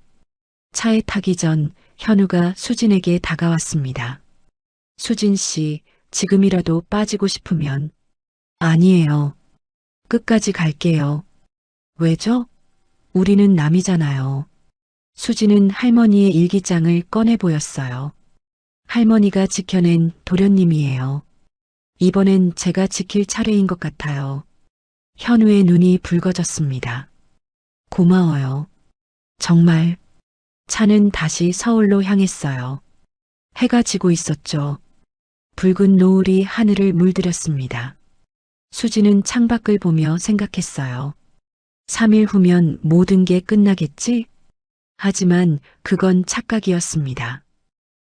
차에 타기 전 현우가 수진에게 다가왔습니다. 수진 씨, 지금이라도 빠지고 싶으면. 아니에요. 끝까지 갈게요. 왜죠? 우리는 남이잖아요. 수진은 할머니의 일기장을 꺼내 보였어요. 할머니가 지켜낸 도련님이에요. 이번엔 제가 지킬 차례인 것 같아요. 현우의 눈이 붉어졌습니다. 고마워요. 정말. 차는 다시 서울로 향했어요. 해가 지고 있었죠. 붉은 노을이 하늘을 물들였습니다. 수지는 창밖을 보며 생각했어요. 3일 후면 모든 게 끝나겠지? 하지만 그건 착각이었습니다.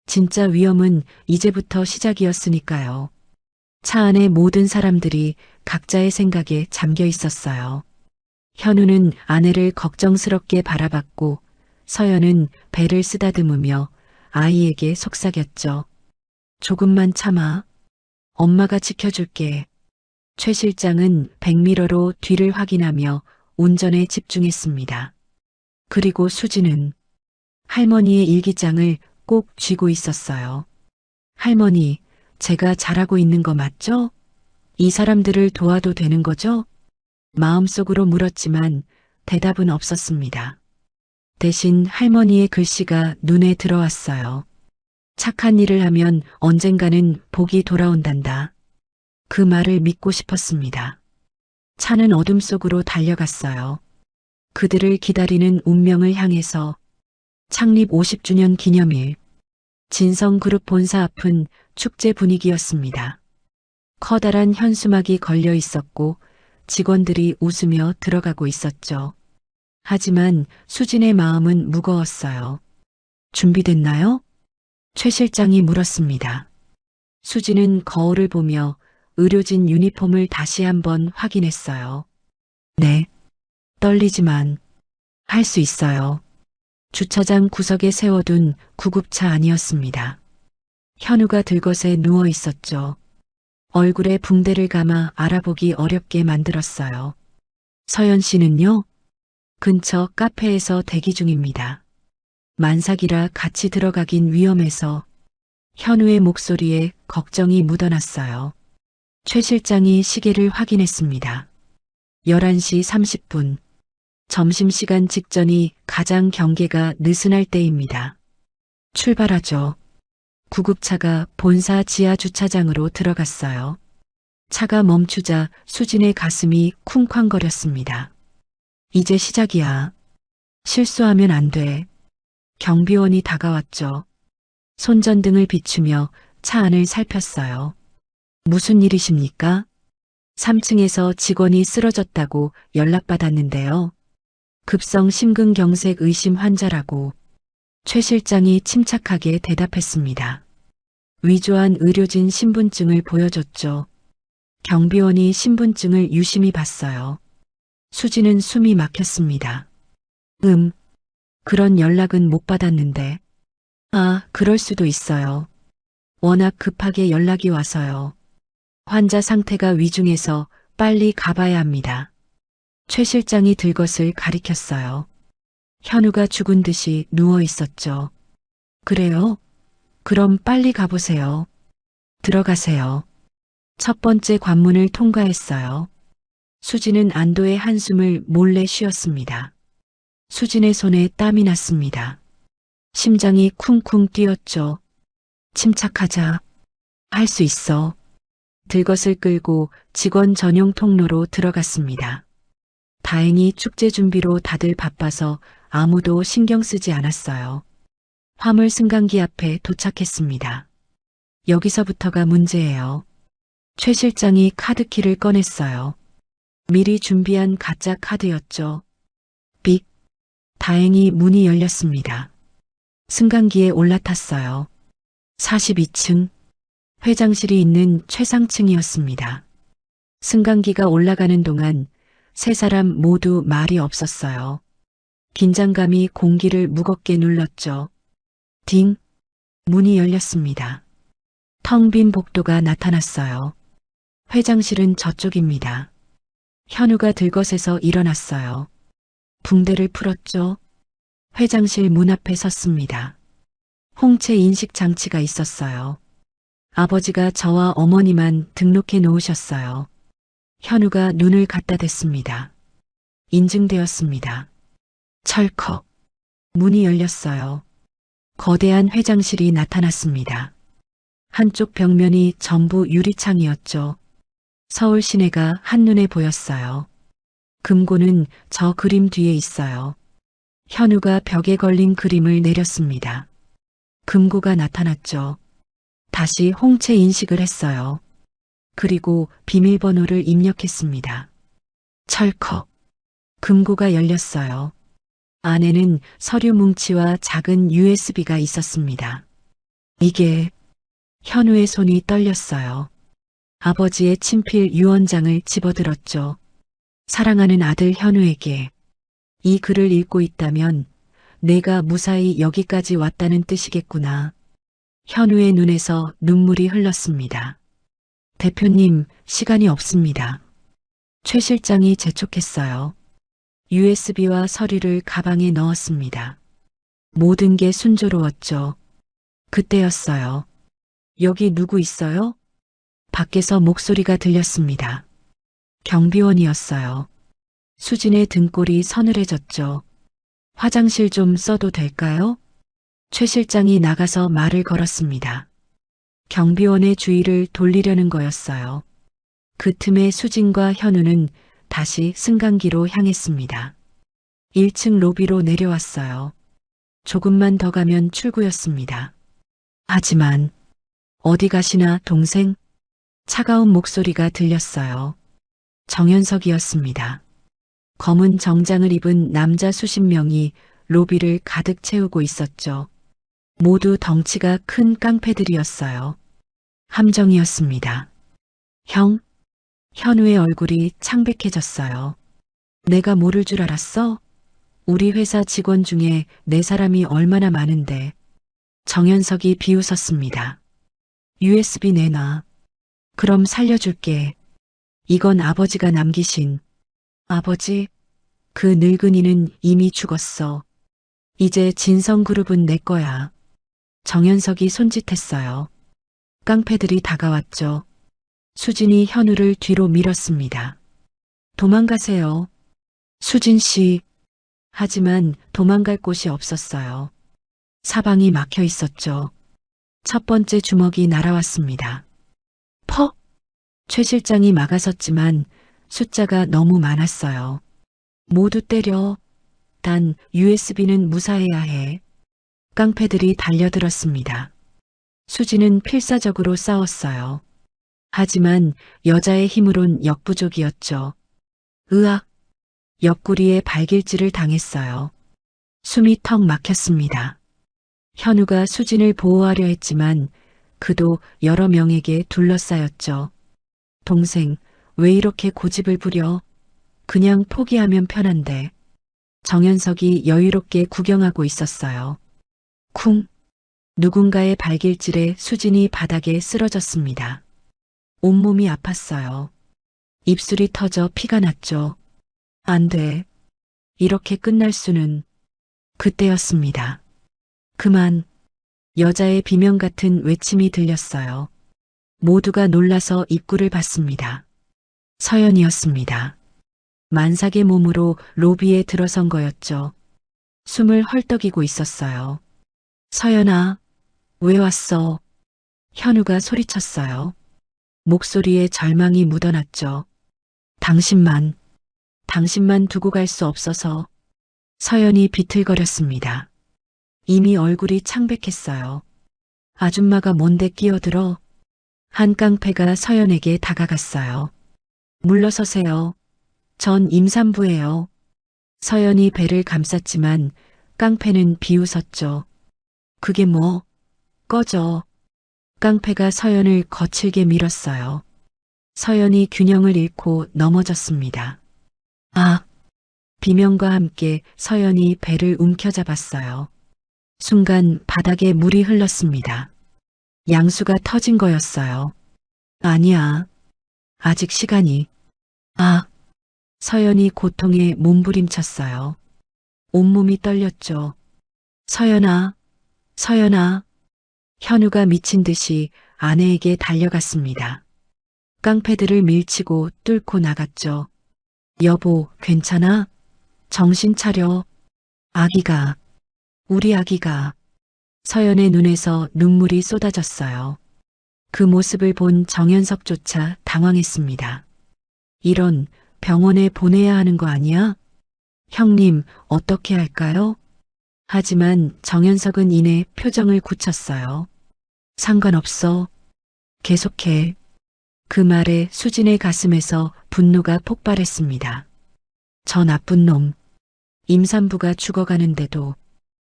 진짜 위험은 이제부터 시작이었으니까요. 차 안의 모든 사람들이 각자의 생각에 잠겨 있었어요. 현우는 아내를 걱정스럽게 바라봤고 서연은 배를 쓰다듬으며 아이에게 속삭였죠. 조금만 참아. 엄마가 지켜줄게. 최 실장은 백미러로 뒤를 확인하며 운전에 집중했습니다. 그리고 수지는 할머니의 일기장을 꼭 쥐고 있었어요. 할머니, 제가 잘하고 있는 거 맞죠? 이 사람들을 도와도 되는 거죠? 마음속으로 물었지만 대답은 없었습니다. 대신 할머니의 글씨가 눈에 들어왔어요. 착한 일을 하면 언젠가는 복이 돌아온단다. 그 말을 믿고 싶었습니다. 차는 어둠 속으로 달려갔어요. 그들을 기다리는 운명을 향해서. 창립 50주년 기념일. 진성그룹 본사 앞은 축제 분위기였습니다. 커다란 현수막이 걸려 있었고 직원들이 웃으며 들어가고 있었죠. 하지만 수진의 마음은 무거웠어요. 준비됐나요? 최 실장이 물었습니다. 수진은 거울을 보며 의료진 유니폼을 다시 한번 확인했어요. 네. 떨리지만 할 수 있어요. 주차장 구석에 세워둔 구급차 아니었습니다. 현우가 들것에 누워 있었죠. 얼굴에 붕대를 감아 알아보기 어렵게 만들었어요. 서연 씨는요? 근처 카페에서 대기 중입니다. 만삭이라 같이 들어가긴 위험해서. 현우의 목소리에 걱정이 묻어났어요. 최 실장이 시계를 확인했습니다. 11시 30분. 점심시간 직전이 가장 경계가 느슨할 때입니다. 출발하죠. 구급차가 본사 지하 주차장으로 들어갔어요. 차가 멈추자 수진의 가슴이 쿵쾅거렸습니다. 이제 시작이야. 실수하면 안 돼. 경비원이 다가왔죠. 손전등을 비추며 차 안을 살폈어요. 무슨 일이십니까? 3층에서 직원이 쓰러졌다고 연락받았는데요. 급성 심근경색 의심 환자라고. 최 실장이 침착하게 대답했습니다. 위조한 의료진 신분증을 보여줬죠. 경비원이 신분증을 유심히 봤어요. 수지는 숨이 막혔습니다. 그런 연락은 못 받았는데. 아, 그럴 수도 있어요. 워낙 급하게 연락이 와서요. 환자 상태가 위중해서 빨리 가봐야 합니다. 최 실장이 들것을 가리켰어요. 현우가 죽은 듯이 누워 있었죠. 그래요? 그럼 빨리 가보세요. 들어가세요. 첫 번째 관문을 통과했어요. 수진은 안도의 한숨을 몰래 쉬었습니다. 수진의 손에 땀이 났습니다. 심장이 쿵쿵 뛰었죠. 침착하자. 할 수 있어. 들것을 끌고 직원 전용 통로로 들어갔습니다. 다행히 축제 준비로 다들 바빠서 아무도 신경 쓰지 않았어요. 화물 승강기 앞에 도착했습니다. 여기서부터가 문제예요. 최 실장이 카드키를 꺼냈어요. 미리 준비한 가짜 카드였죠. 삑. 다행히 문이 열렸습니다. 승강기에 올라탔어요. 42층. 회장실이 있는 최상층이었습니다. 승강기가 올라가는 동안 세 사람 모두 말이 없었어요. 긴장감이 공기를 무겁게 눌렀죠. 딩. 문이 열렸습니다. 텅 빈 복도가 나타났어요. 회장실은 저쪽입니다. 현우가 들것에서 일어났어요. 붕대를 풀었죠. 회장실 문 앞에 섰습니다. 홍채 인식 장치가 있었어요. 아버지가 저와 어머니만 등록해 놓으셨어요. 현우가 눈을 갖다 댔습니다. 인증되었습니다. 철컥. 문이 열렸어요. 거대한 회장실이 나타났습니다. 한쪽 벽면이 전부 유리창이었죠. 서울 시내가 한눈에 보였어요. 금고는 저 그림 뒤에 있어요. 현우가 벽에 걸린 그림을 내렸습니다. 금고가 나타났죠. 다시 홍채 인식을 했어요. 그리고 비밀번호를 입력했습니다. 철컥. 금고가 열렸어요. 안에는 서류 뭉치와 작은 USB가 있었습니다. 이게 현우의 손이 떨렸어요. 아버지의 친필 유언장을 집어들었죠. 사랑하는 아들 현우에게. 이 글을 읽고 있다면 내가 무사히 여기까지 왔다는 뜻이겠구나. 현우의 눈에서 눈물이 흘렀습니다. 대표님, 시간이 없습니다. 최 실장이 재촉했어요. USB와 서류를 가방에 넣었습니다. 모든 게 순조로웠죠. 그때였어요. 여기 누구 있어요? 밖에서 목소리가 들렸습니다. 경비원이었어요. 수진의 등골이 서늘해졌죠. 화장실 좀 써도 될까요? 최 실장이 나가서 말을 걸었습니다. 경비원의 주의를 돌리려는 거였어요. 그 틈에 수진과 현우는 다시 승강기로 향했습니다. 1층 로비로 내려왔어요. 조금만 더 가면 출구였습니다. 하지만 어디 가시나 동생? 차가운 목소리가 들렸어요. 정현석이었습니다. 검은 정장을 입은 남자 수십 명이 로비를 가득 채우고 있었죠. 모두 덩치가 큰 깡패들이었어요. 함정이었습니다. 형? 현우의 얼굴이 창백해졌어요. 내가 모를 줄 알았어? 우리 회사 직원 중에 네 사람이 얼마나 많은데. 정현석이 비웃었습니다. USB 내놔. 그럼 살려줄게. 이건 아버지가 남기신. 아버지? 그 늙은이는 이미 죽었어. 이제 진성그룹은 내 거야. 정현석이 손짓했어요. 깡패들이 다가왔죠. 수진이 현우를 뒤로 밀었습니다. 도망가세요. 수진 씨. 하지만 도망갈 곳이 없었어요. 사방이 막혀 있었죠. 첫 번째 주먹이 날아왔습니다. 퍽! 최 실장이 막아섰지만 숫자가 너무 많았어요. 모두 때려. 단 USB는 무사해야 해. 깡패들이 달려들었습니다. 수지는 필사적으로 싸웠어요. 하지만 여자의 힘으론 역부족이었죠. 으악! 옆구리에 발길질을 당했어요. 숨이 턱 막혔습니다. 현우가 수진을 보호하려 했지만 그도 여러 명에게 둘러싸였죠. 동생, 왜 이렇게 고집을 부려? 그냥 포기하면 편한데. 정연석이 여유롭게 구경하고 있었어요. 쿵! 누군가의 발길질에 수진이 바닥에 쓰러졌습니다. 온몸이 아팠어요. 입술이 터져 피가 났죠. 안 돼. 이렇게 끝날 수는. 그때였습니다. 그만. 여자의 비명 같은 외침이 들렸어요. 모두가 놀라서 입구를 봤습니다. 서연이었습니다. 만삭의 몸으로 로비에 들어선 거였죠. 숨을 헐떡이고 있었어요. 서연아, 왜 왔어? 현우가 소리쳤어요. 목소리에 절망이 묻어났죠. 당신만 두고 갈 수 없어서. 서연이 비틀거렸습니다. 이미 얼굴이 창백했어요. 아줌마가 뭔데 끼어들어? 한 깡패가 서연에게 다가갔어요. 물러서세요. 전 임산부예요. 서연이 배를 감쌌지만 깡패는 비웃었죠. 그게 뭐? 꺼져. 깡패가 서연을 거칠게 밀었어요. 서연이 균형을 잃고 넘어졌습니다. 아! 비명과 함께 서연이 배를 움켜잡았어요. 순간 바닥에 물이 흘렀습니다. 양수가 터진 거였어요. 아니야. 아직 시간이. 아! 서연이 고통에 몸부림쳤어요. 온몸이 떨렸죠. 서연아, 서연아. 현우가 미친 듯이 아내에게 달려갔습니다. 깡패들을 밀치고 뚫고 나갔죠. 여보, 괜찮아? 정신 차려. 아기가, 우리 아기가. 서연의 눈에서 눈물이 쏟아졌어요. 그 모습을 본 정연석조차 당황했습니다. 이런, 병원에 보내야 하는 거 아니야? 형님, 어떻게 할까요? 하지만 정연석은 이내 표정을 굳혔어요. 상관없어. 계속해. 그 말에 수진의 가슴에서 분노가 폭발했습니다. 저 나쁜 놈. 임산부가 죽어가는데도.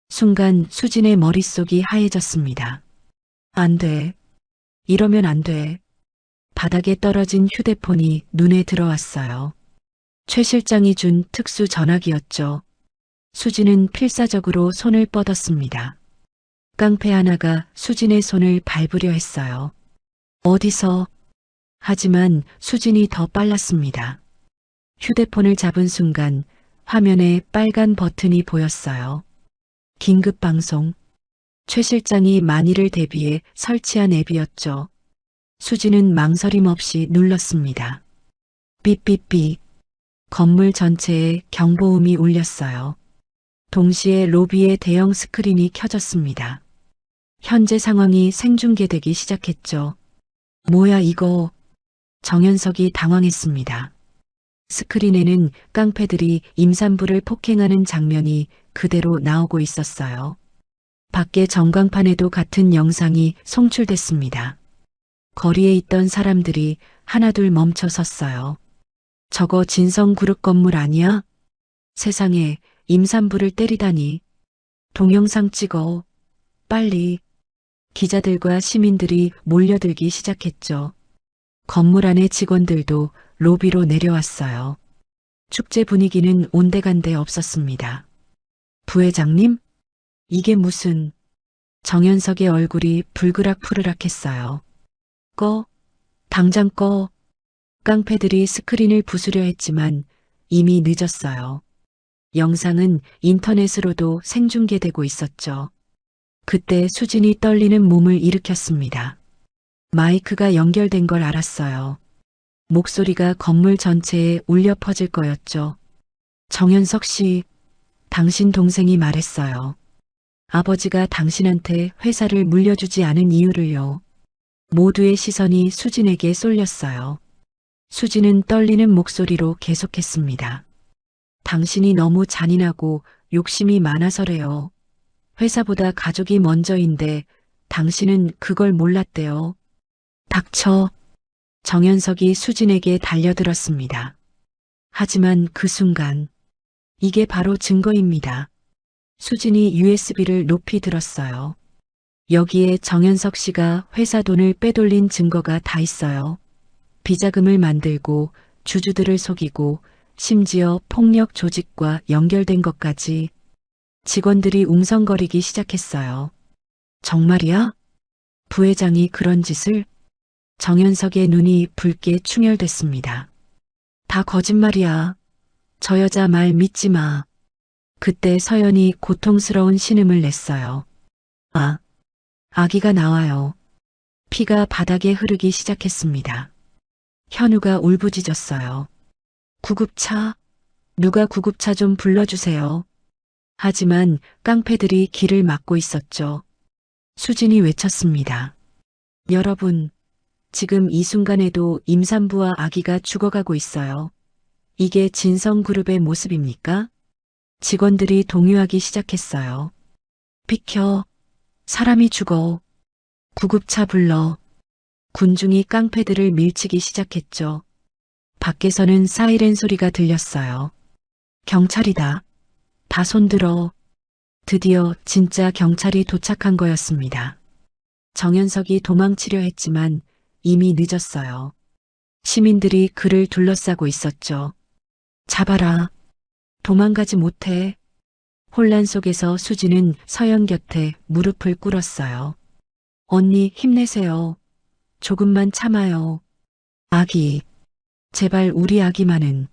순간 수진의 머릿속이 하얘졌습니다. 안 돼. 이러면 안 돼. 바닥에 떨어진 휴대폰이 눈에 들어왔어요. 최 실장이 준 특수 전화기였죠. 수진은 필사적으로 손을 뻗었습니다. 깡패 하나가 수진의 손을 밟으려 했어요. 어디서? 하지만 수진이 더 빨랐습니다. 휴대폰을 잡은 순간 화면에 빨간 버튼이 보였어요. 긴급 방송. 최 실장이 만일을 대비해 설치한 앱이었죠. 수진은 망설임 없이 눌렀습니다. 삐삐삐. 건물 전체에 경보음이 울렸어요. 동시에 로비의 대형 스크린이 켜졌습니다. 현재 상황이 생중계되기 시작했죠. 뭐야 이거? 정연석이 당황했습니다. 스크린에는 깡패들이 임산부를 폭행하는 장면이 그대로 나오고 있었어요. 밖에 전광판에도 같은 영상이 송출됐습니다. 거리에 있던 사람들이 하나둘 멈춰 섰어요. 저거 진성그룹 건물 아니야? 세상에 임산부를 때리다니. 동영상 찍어. 빨리. 기자들과 시민들이 몰려들기 시작했죠. 건물 안의 직원들도 로비로 내려왔어요. 축제 분위기는 온데간데 없었습니다. 부회장님? 이게 무슨... 정연석의 얼굴이 불그락푸르락했어요. 꺼. 당장 꺼. 깡패들이 스크린을 부수려 했지만 이미 늦었어요. 영상은 인터넷으로도 생중계되고 있었죠. 그때 수진이 떨리는 몸을 일으켰습니다. 마이크가 연결된 걸 알았어요. 목소리가 건물 전체에 울려 퍼질 거였죠. 정연석 씨, 당신 동생이 말했어요. 아버지가 당신한테 회사를 물려주지 않은 이유를요. 모두의 시선이 수진에게 쏠렸어요. 수진은 떨리는 목소리로 계속했습니다. 당신이 너무 잔인하고 욕심이 많아서래요. 회사보다 가족이 먼저인데 당신은 그걸 몰랐대요. 닥쳐. 정연석이 수진에게 달려들었습니다. 하지만 그 순간 이게 바로 증거입니다. 수진이 USB를 높이 들었어요. 여기에 정연석 씨가 회사 돈을 빼돌린 증거가 다 있어요. 비자금을 만들고 주주들을 속이고 심지어 폭력 조직과 연결된 것까지. 직원들이 웅성거리기 시작했어요. 정말이야? 부회장이 그런 짓을? 정연석의 눈이 붉게 충혈됐습니다. 다 거짓말이야. 저 여자 말 믿지 마. 그때 서연이 고통스러운 신음을 냈어요. 아, 아기가 나와요. 피가 바닥에 흐르기 시작했습니다. 현우가 울부짖었어요. 구급차, 누가 구급차 좀 불러주세요. 하지만 깡패들이 길을 막고 있었죠. 수진이 외쳤습니다. 여러분, 지금 이 순간에도 임산부와 아기가 죽어가고 있어요. 이게 진성그룹의 모습입니까? 직원들이 동요하기 시작했어요. 비켜, 사람이 죽어. 구급차 불러. 군중이 깡패들을 밀치기 시작했죠. 밖에서는 사이렌 소리가 들렸어요. 경찰이다. 다 손들어. 드디어 진짜 경찰이 도착한 거였습니다. 정연석이 도망치려 했지만 이미 늦었어요. 시민들이 그를 둘러싸고 있었죠. 잡아라. 도망가지 못해. 혼란 속에서 수지는 서연 곁에 무릎을 꿇었어요. 언니 힘내세요. 조금만 참아요. 아기. 제발 우리 아기만은.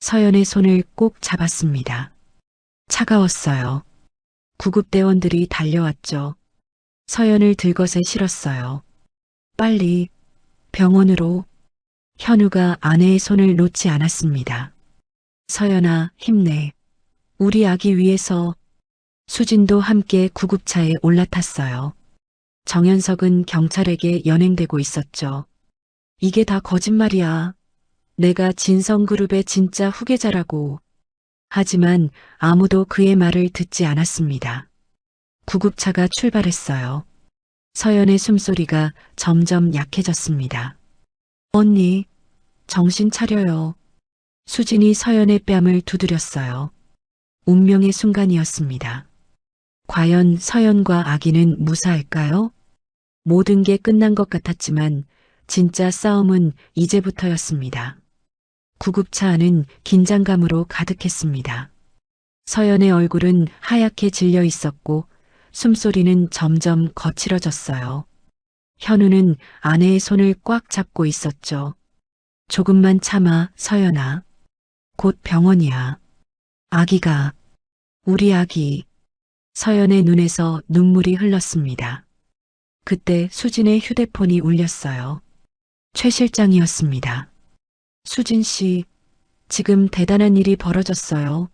서연의 손을 꼭 잡았습니다. 차가웠어요. 구급대원들이 달려왔죠. 서연을 들것에 실었어요. 빨리 병원으로. 현우가 아내의 손을 놓지 않았습니다. 서연아, 힘내. 우리 아기 위해서. 수진도 함께 구급차에 올라탔어요. 정연석은 경찰에게 연행되고 있었죠. 이게 다 거짓말이야. 내가 진성그룹의 진짜 후계자라고. 하지만 아무도 그의 말을 듣지 않았습니다. 구급차가 출발했어요. 서연의 숨소리가 점점 약해졌습니다. 언니, 정신 차려요. 수진이 서연의 뺨을 두드렸어요. 운명의 순간이었습니다. 과연 서연과 아기는 무사할까요? 모든 게 끝난 것 같았지만 진짜 싸움은 이제부터였습니다. 구급차 안은 긴장감으로 가득했습니다. 서연의 얼굴은 하얗게 질려 있었고 숨소리는 점점 거칠어졌어요. 현우는 아내의 손을 꽉 잡고 있었죠. 조금만 참아, 서연아. 곧 병원이야. 아기가, 우리 아기. 서연의 눈에서 눈물이 흘렀습니다. 그때 수진의 휴대폰이 울렸어요. 최 실장이었습니다. 수진 씨, 지금 대단한 일이 벌어졌어요.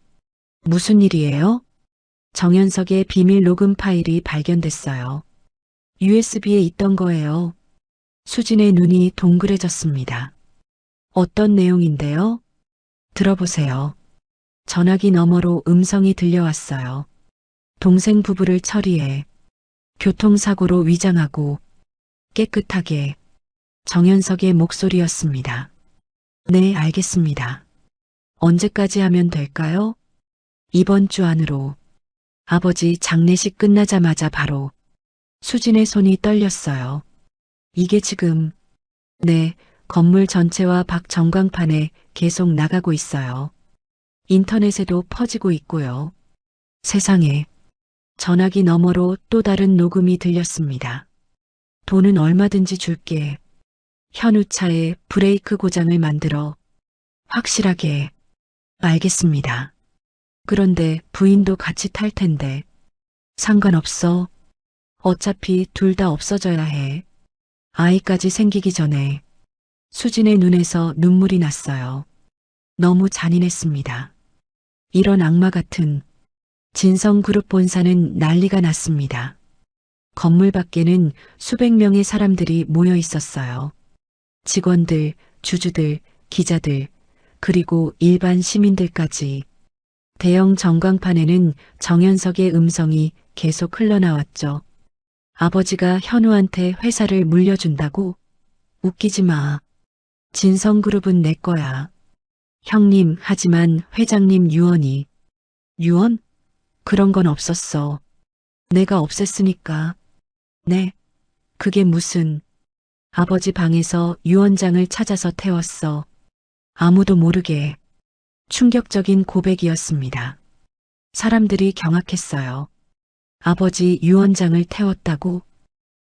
무슨 일이에요? 정연석의 비밀 녹음 파일이 발견됐어요. USB에 있던 거예요. 수진의 눈이 동그래졌습니다. 어떤 내용인데요? 들어보세요. 전화기 너머로 음성이 들려왔어요. 동생 부부를 처리해. 교통사고로 위장하고 깨끗하게. 정연석의 목소리였습니다. 네, 알겠습니다. 언제까지 하면 될까요? 이번 주 안으로. 아버지 장례식 끝나자마자 바로. 수진의 손이 떨렸어요. 이게 지금. 네, 건물 전체와 밖 전광판에 계속 나가고 있어요. 인터넷에도 퍼지고 있고요. 세상에. 전화기 너머로 또 다른 녹음이 들렸습니다. 돈은 얼마든지 줄게. 현우 차에 브레이크 고장을 만들어. 확실하게. 알겠습니다. 그런데 부인도 같이 탈 텐데. 상관없어. 어차피 둘 다 없어져야 해. 아이까지 생기기 전에. 수진의 눈에서 눈물이 났어요. 너무 잔인했습니다. 이런 악마 같은. 진성그룹 본사는 난리가 났습니다. 건물 밖에는 수백 명의 사람들이 모여 있었어요. 직원들, 주주들, 기자들, 그리고 일반 시민들까지. 대형 전광판에는 정연석의 음성이 계속 흘러나왔죠. 아버지가 현우한테 회사를 물려준다고? 웃기지 마. 진성그룹은 내 거야. 형님, 하지만 회장님 유언이. 유언? 그런 건 없었어. 내가 없앴으니까. 네. 그게 무슨. 아버지 방에서 유언장을 찾아서 태웠어. 아무도 모르게. 충격적인 고백이었습니다. 사람들이 경악했어요. 아버지 유언장을 태웠다고?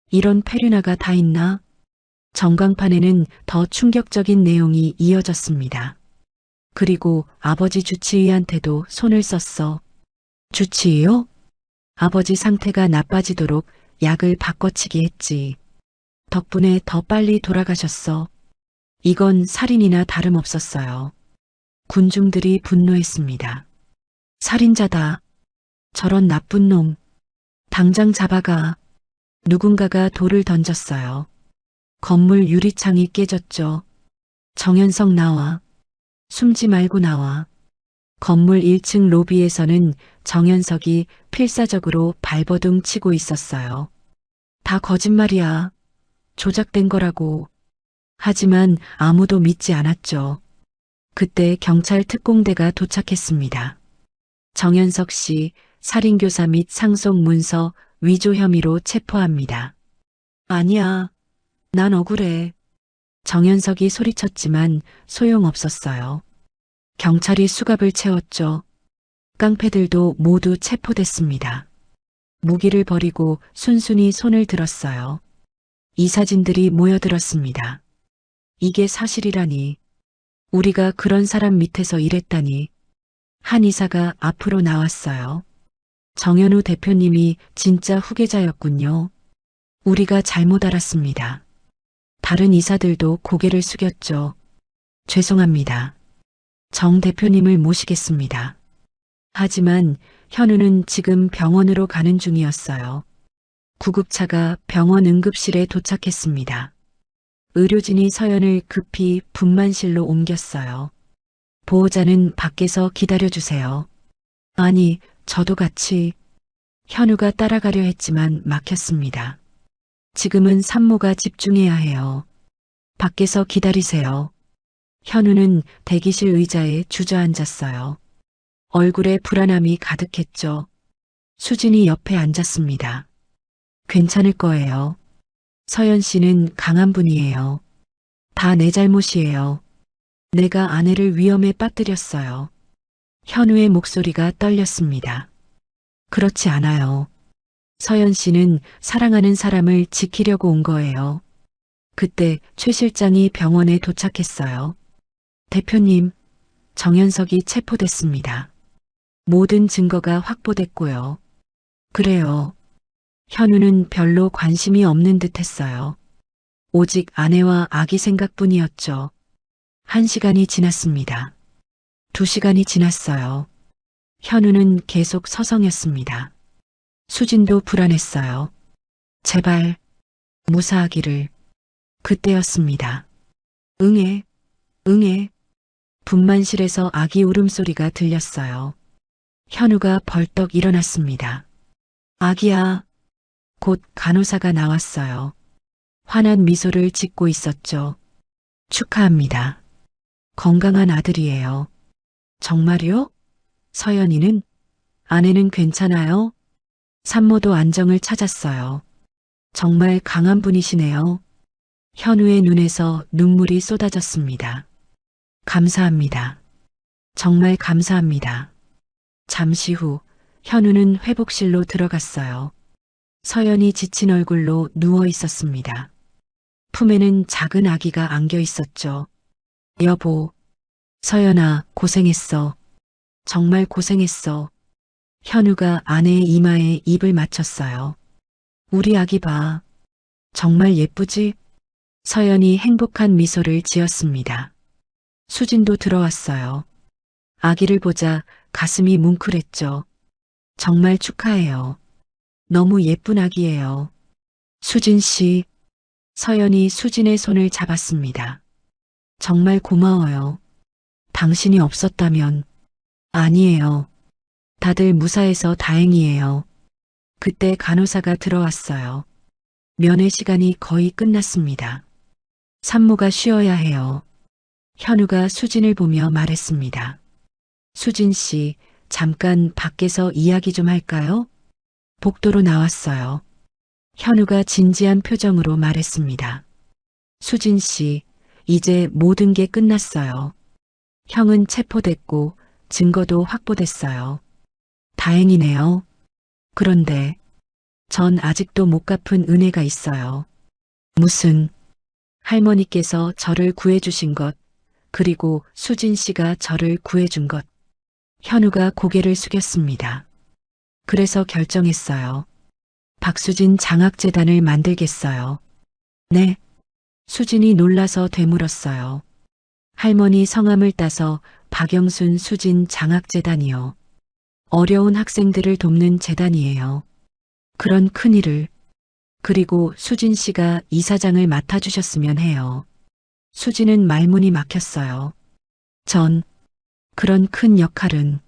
이런 페류나가 다 있나? 전광판에는 더 충격적인 내용이 이어졌습니다. 그리고 아버지 주치의한테도 손을 썼어. 주치의요? 아버지 상태가 나빠지도록 약을 바꿔치기 했지. 덕분에 더 빨리 돌아가셨어. 이건 살인이나 다름없었어요. 군중들이 분노했습니다. 살인자다. 저런 나쁜 놈. 당장 잡아가. 누군가가 돌을 던졌어요. 건물 유리창이 깨졌죠. 정현석 나와. 숨지 말고 나와. 건물 1층 로비에서는 정현석이 필사적으로 발버둥 치고 있었어요. 다 거짓말이야. 조작된 거라고. 하지만 아무도 믿지 않았죠. 그때 경찰 특공대가 도착했습니다. 정현석 씨 살인교사 및 상속 문서 위조 혐의로 체포합니다. 아니야. 난 억울해. 정현석이 소리쳤지만 소용없었어요. 경찰이 수갑을 채웠죠. 깡패들도 모두 체포됐습니다. 무기를 버리고 순순히 손을 들었어요. 이 사진들이 모여들었습니다. 이게 사실이라니. 우리가 그런 사람 밑에서 일했다니. 한 이사가 앞으로 나왔어요. 정현우 대표님이 진짜 후계자였군요. 우리가 잘못 알았습니다. 다른 이사들도 고개를 숙였죠. 죄송합니다. 정 대표님을 모시겠습니다. 하지만 현우는 지금 병원으로 가는 중이었어요. 구급차가 병원 응급실에 도착했습니다. 의료진이 서연을 급히 분만실로 옮겼어요. 보호자는 밖에서 기다려주세요. 아니, 저도 같이. 현우가 따라가려 했지만 막혔습니다. 지금은 산모가 집중해야 해요. 밖에서 기다리세요. 현우는 대기실 의자에 주저앉았어요. 얼굴에 불안함이 가득했죠. 수진이 옆에 앉았습니다. 괜찮을 거예요. 서연 씨는 강한 분이에요. 다 내 잘못이에요. 내가 아내를 위험에 빠뜨렸어요. 현우의 목소리가 떨렸습니다. 그렇지 않아요. 서연 씨는 사랑하는 사람을 지키려고 온 거예요. 그때 최 실장이 병원에 도착했어요. 대표님, 정현석이 체포됐습니다. 모든 증거가 확보됐고요. 그래요. 현우는 별로 관심이 없는 듯 했어요. 오직 아내와 아기 생각뿐이었죠. 1시간이 지났습니다. 2시간이 지났어요. 현우는 계속 서성였습니다. 수진도 불안했어요. 제발 무사하기를. 그때였습니다. 응애, 응애. 분만실에서 아기 울음소리가 들렸어요. 현우가 벌떡 일어났습니다. 아기야. 곧 간호사가 나왔어요. 환한 미소를 짓고 있었죠. 축하합니다. 건강한 아들이에요. 정말요? 서연이는? 아내는 괜찮아요? 산모도 안정을 찾았어요. 정말 강한 분이시네요. 현우의 눈에서 눈물이 쏟아졌습니다. 감사합니다. 정말 감사합니다. 잠시 후 현우는 회복실로 들어갔어요. 서연이 지친 얼굴로 누워 있었습니다. 품에는 작은 아기가 안겨 있었죠. 여보, 서연아, 고생했어. 정말 고생했어. 현우가 아내의 이마에 입을 맞췄어요. 우리 아기 봐. 정말 예쁘지? 서연이 행복한 미소를 지었습니다. 수진도 들어왔어요. 아기를 보자 가슴이 뭉클했죠. 정말 축하해요. 너무 예쁜 아기예요. 수진 씨. 서연이 수진의 손을 잡았습니다. 정말 고마워요. 당신이 없었다면. 아니에요. 다들 무사해서 다행이에요. 그때 간호사가 들어왔어요. 면회 시간이 거의 끝났습니다. 산모가 쉬어야 해요. 현우가 수진을 보며 말했습니다. 수진 씨, 잠깐 밖에서 이야기 좀 할까요? 복도로 나왔어요. 현우가 진지한 표정으로 말했습니다. 수진 씨, 이제 모든 게 끝났어요. 형은 체포됐고 증거도 확보됐어요. 다행이네요. 그런데 전 아직도 못 갚은 은혜가 있어요. 무슨? 할머니께서 저를 구해주신 것, 그리고 수진 씨가 저를 구해준 것. 현우가 고개를 숙였습니다. 그래서 결정했어요. 박수진 장학재단을 만들겠어요. 네. 수진이 놀라서 되물었어요. 할머니 성함을 따서 박영순 수진 장학재단이요. 어려운 학생들을 돕는 재단이에요. 그런 큰일을. 그리고 수진 씨가 이사장을 맡아주셨으면 해요. 수진은 말문이 막혔어요. 전 그런 큰 역할은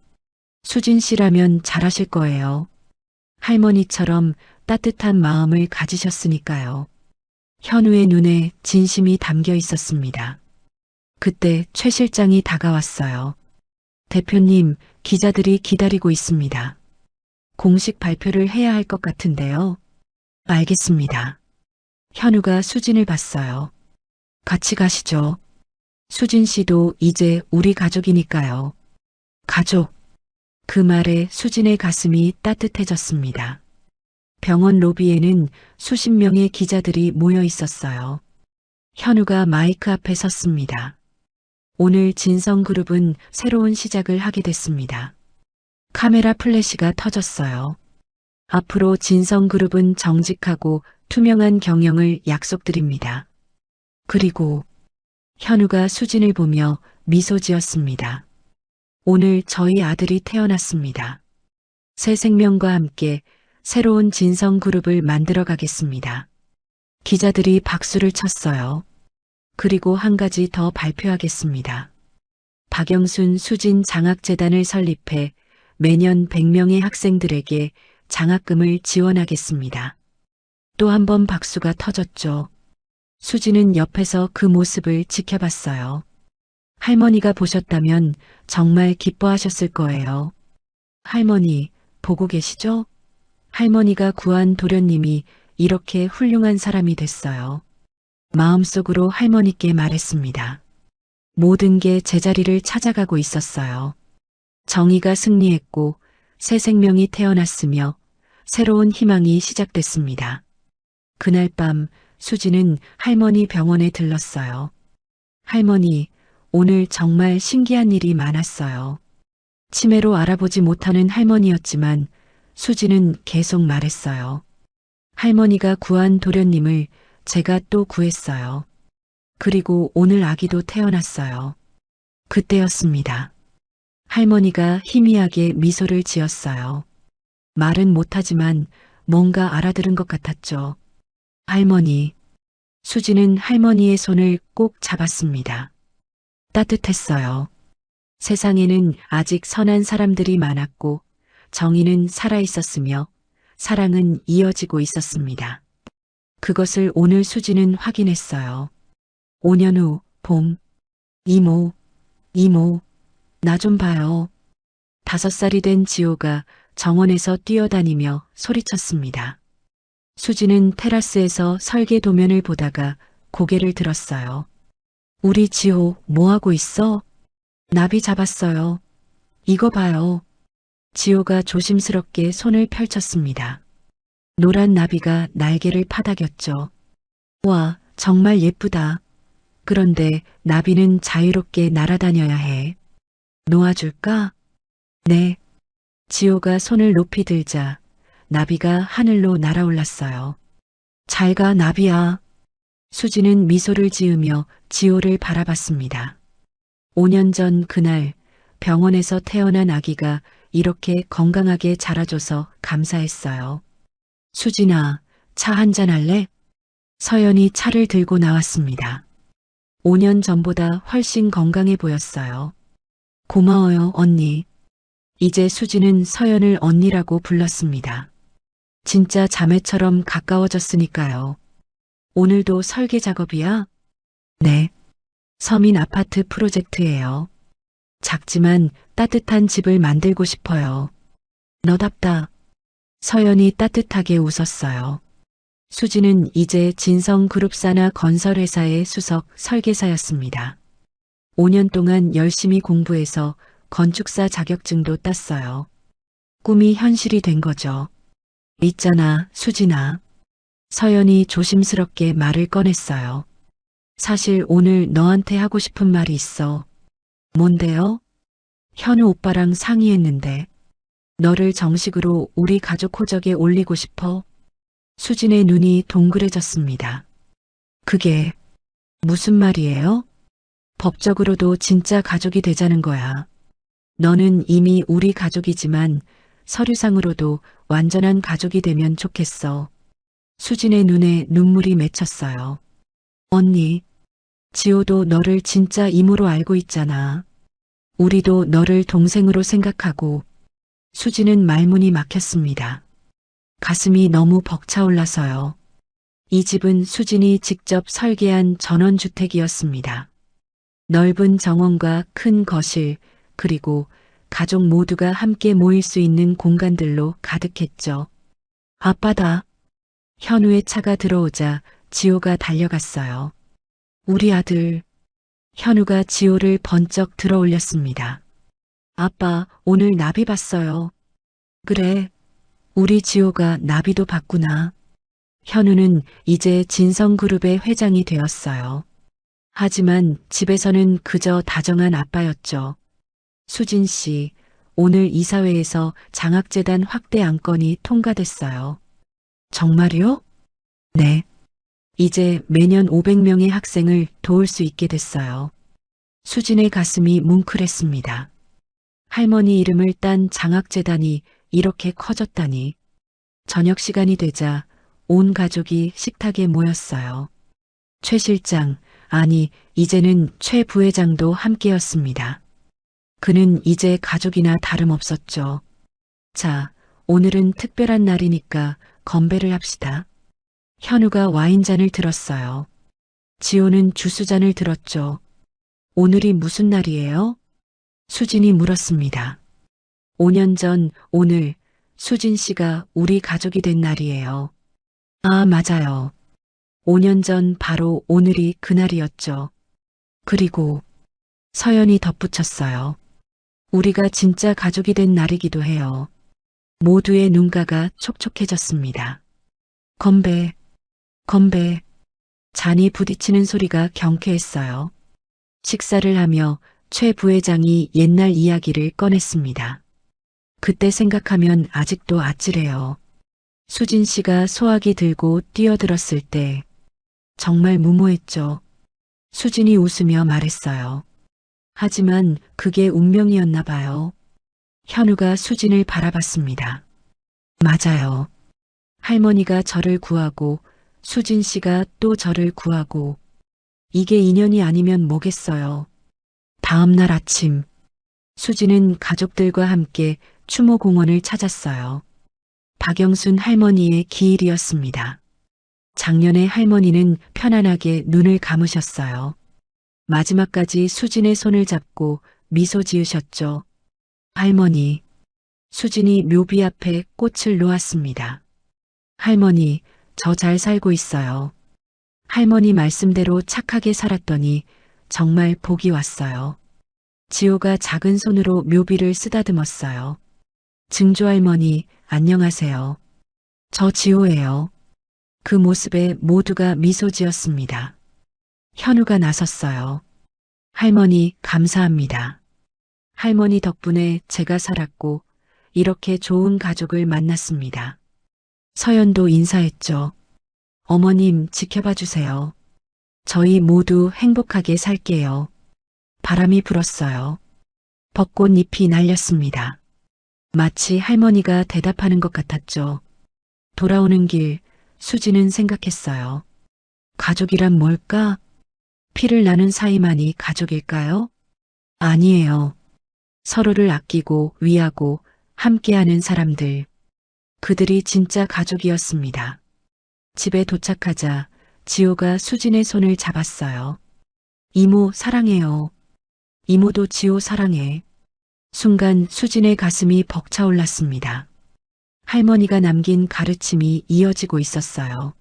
수진 씨라면 잘하실 거예요. 할머니처럼 따뜻한 마음을 가지셨으니까요. 현우의 눈에 진심이 담겨 있었습니다. 그때 최 실장이 다가왔어요. 대표님, 기자들이 기다리고 있습니다. 공식 발표를 해야 할 것 같은데요. 알겠습니다. 현우가 수진을 봤어요. 같이 가시죠. 수진 씨도 이제 우리 가족이니까요. 가족. 그 말에 수진의 가슴이 따뜻해졌습니다. 병원 로비에는 수십 명의 기자들이 모여 있었어요. 현우가 마이크 앞에 섰습니다. 오늘 진성그룹은 새로운 시작을 하게 됐습니다. 카메라 플래시가 터졌어요. 앞으로 진성그룹은 정직하고 투명한 경영을 약속드립니다. 그리고 현우가 수진을 보며 미소 지었습니다. 오늘 저희 아들이 태어났습니다. 새 생명과 함께 새로운 진성그룹을 만들어 가겠습니다. 기자들이 박수를 쳤어요. 그리고 한 가지 더 발표하겠습니다. 박영순 수진 장학재단을 설립해 매년 100명의 학생들에게 장학금을 지원하겠습니다. 또 한 번 박수가 터졌죠. 수진은 옆에서 그 모습을 지켜봤어요. 할머니가 보셨다면 정말 기뻐하셨을 거예요. 할머니, 보고 계시죠? 할머니가 구한 도련님이 이렇게 훌륭한 사람이 됐어요. 마음속으로 할머니께 말했습니다. 모든 게 제자리를 찾아가고 있었어요. 정의가 승리했고 새 생명이 태어났으며 새로운 희망이 시작됐습니다. 그날 밤 수진은 할머니 병원에 들렀어요. 할머니, 오늘 정말 신기한 일이 많았어요. 치매로 알아보지 못하는 할머니였지만 수진은 계속 말했어요. 할머니가 구한 도련님을 제가 또 구했어요. 그리고 오늘 아기도 태어났어요. 그때였습니다. 할머니가 희미하게 미소를 지었어요. 말은 못하지만 뭔가 알아들은 것 같았죠. 할머니. 수진은 할머니의 손을 꼭 잡았습니다. 따뜻했어요. 세상에는 아직 선한 사람들이 많았고 정의는 살아있었으며 사랑은 이어지고 있었습니다. 그것을 오늘 수진은 확인했어요. 5년 후 봄. 이모, 나 좀 봐요. 5살이 된 지호가 정원에서 뛰어다니며 소리쳤습니다. 수진은 테라스에서 설계 도면을 보다가 고개를 들었어요. 우리 지호 뭐하고 있어? 나비 잡았어요. 이거 봐요. 지호가 조심스럽게 손을 펼쳤습니다. 노란 나비가 날개를 파닥였죠. 와, 정말 예쁘다. 그런데 나비는 자유롭게 날아다녀야 해. 놓아줄까? 네. 지호가 손을 높이 들자 나비가 하늘로 날아올랐어요. 잘 가, 나비야. 수지는 미소를 지으며 지호를 바라봤습니다. 5년 전 그날 병원에서 태어난 아기가 이렇게 건강하게 자라줘서 감사했어요. 수진아, 차 한잔 할래? 서연이 차를 들고 나왔습니다. 5년 전보다 훨씬 건강해 보였어요. 고마워요, 언니. 이제 수지는 서연을 언니라고 불렀습니다. 진짜 자매처럼 가까워졌으니까요. 오늘도 설계 작업이야? 네. 서민 아파트 프로젝트예요. 작지만 따뜻한 집을 만들고 싶어요. 너답다. 서연이 따뜻하게 웃었어요. 수지는 이제 진성그룹 산하 건설회사의 수석 설계사였습니다. 5년 동안 열심히 공부해서 건축사 자격증도 땄어요. 꿈이 현실이 된 거죠. 있잖아, 수진아. 서연이 조심스럽게 말을 꺼냈어요. 사실 오늘 너한테 하고 싶은 말이 있어. 뭔데요? 현우 오빠랑 상의했는데 너를 정식으로 우리 가족 호적에 올리고 싶어. 수진의 눈이 동그래졌습니다. 그게 무슨 말이에요? 법적으로도 진짜 가족이 되자는 거야. 너는 이미 우리 가족이지만 서류상으로도 완전한 가족이 되면 좋겠어. 수진의 눈에 눈물이 맺혔어요. 언니, 지호도 너를 진짜 이모로 알고 있잖아. 우리도 너를 동생으로 생각하고. 수진은 말문이 막혔습니다. 가슴이 너무 벅차올라서요. 이 집은 수진이 직접 설계한 전원주택이었습니다. 넓은 정원과 큰 거실, 그리고 가족 모두가 함께 모일 수 있는 공간들로 가득했죠. 아빠다. 현우의 차가 들어오자 지호가 달려갔어요. 우리 아들. 현우가 지호를 번쩍 들어올렸습니다. 아빠, 오늘 나비 봤어요. 그래, 우리 지호가 나비도 봤구나. 현우는 이제 진성그룹의 회장이 되었어요. 하지만 집에서는 그저 다정한 아빠였죠. 수진 씨, 오늘 이사회에서 장학재단 확대 안건이 통과됐어요. 정말요? 네. 이제 매년 500명의 학생을 도울 수 있게 됐어요. 수진의 가슴이 뭉클했습니다. 할머니 이름을 딴 장학재단이 이렇게 커졌다니. 저녁 시간이 되자 온 가족이 식탁에 모였어요. 최 실장, 아니, 이제는 최 부회장도 함께였습니다. 그는 이제 가족이나 다름없었죠. 자, 오늘은 특별한 날이니까 건배를 합시다. 현우가 와인잔을 들었어요. 지호는 주스잔을 들었죠. 오늘이 무슨 날이에요? 수진이 물었습니다. 5년 전 오늘 수진 씨가 우리 가족이 된 날이에요. 아, 맞아요. 5년 전 바로 오늘이 그날이었죠. 그리고 서연이 덧붙였어요. 우리가 진짜 가족이 된 날이기도 해요. 모두의 눈가가 촉촉해졌습니다. 건배, 건배. 잔이 부딪히는 소리가 경쾌했어요. 식사를 하며 최 부회장이 옛날 이야기를 꺼냈습니다. 그때 생각하면 아직도 아찔해요. 수진 씨가 소화기 들고 뛰어들었을 때 정말 무모했죠. 수진이 웃으며 말했어요. 하지만 그게 운명이었나 봐요. 현우가 수진을 바라봤습니다. 맞아요. 할머니가 저를 구하고 수진 씨가 또 저를 구하고 이게 인연이 아니면 뭐겠어요. 다음 날 아침 수진은 가족들과 함께 추모공원을 찾았어요. 박영순 할머니의 기일이었습니다. 작년에 할머니는 편안하게 눈을 감으셨어요. 마지막까지 수진의 손을 잡고 미소 지으셨죠. 할머니. 수진이 묘비 앞에 꽃을 놓았습니다. 할머니, 저 잘 살고 있어요. 할머니 말씀대로 착하게 살았더니 정말 복이 왔어요. 지호가 작은 손으로 묘비를 쓰다듬었어요. 증조할머니, 안녕하세요. 저 지호예요. 그 모습에 모두가 미소 지었습니다. 현우가 나섰어요. 할머니, 감사합니다. 할머니 덕분에 제가 살았고 이렇게 좋은 가족을 만났습니다. 서연도 인사했죠. 어머님, 지켜봐 주세요. 저희 모두 행복하게 살게요. 바람이 불었어요. 벚꽃잎이 날렸습니다. 마치 할머니가 대답하는 것 같았죠. 돌아오는 길, 수지는 생각했어요. 가족이란 뭘까? 피를 나눈 사이만이 가족일까요? 아니에요. 서로를 아끼고 위하고 함께하는 사람들. 그들이 진짜 가족이었습니다. 집에 도착하자 지호가 수진의 손을 잡았어요. 이모 사랑해요. 이모도 지호 사랑해. 순간 수진의 가슴이 벅차올랐습니다. 할머니가 남긴 가르침이 이어지고 있었어요.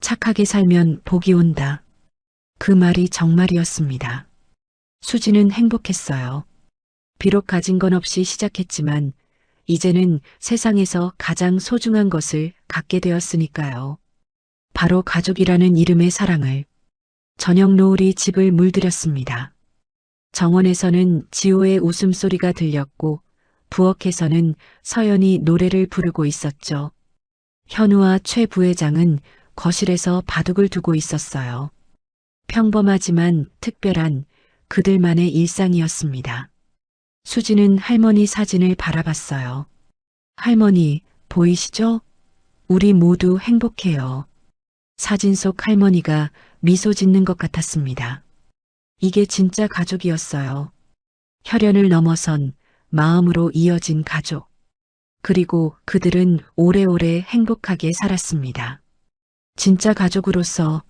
착하게 살면 복이 온다. 그 말이 정말이었습니다. 수지는 행복했어요. 비록 가진 건 없이 시작했지만 이제는 세상에서 가장 소중한 것을 갖게 되었으니까요. 바로 가족이라는 이름의 사랑을. 저녁 노을이 집을 물들였습니다. 정원에서는 지호의 웃음소리가 들렸고 부엌에서는 서연이 노래를 부르고 있었죠. 현우와 최 부회장은 거실에서 바둑을 두고 있었어요. 평범하지만 특별한 그들만의 일상이었습니다. 수지는 할머니 사진을 바라봤어요. 할머니, 보이시죠? 우리 모두 행복해요. 사진 속 할머니가 미소 짓는 것 같았습니다. 이게 진짜 가족이었어요. 혈연을 넘어선 마음으로 이어진 가족. 그리고 그들은 오래오래 행복하게 살았습니다. 진짜 가족으로서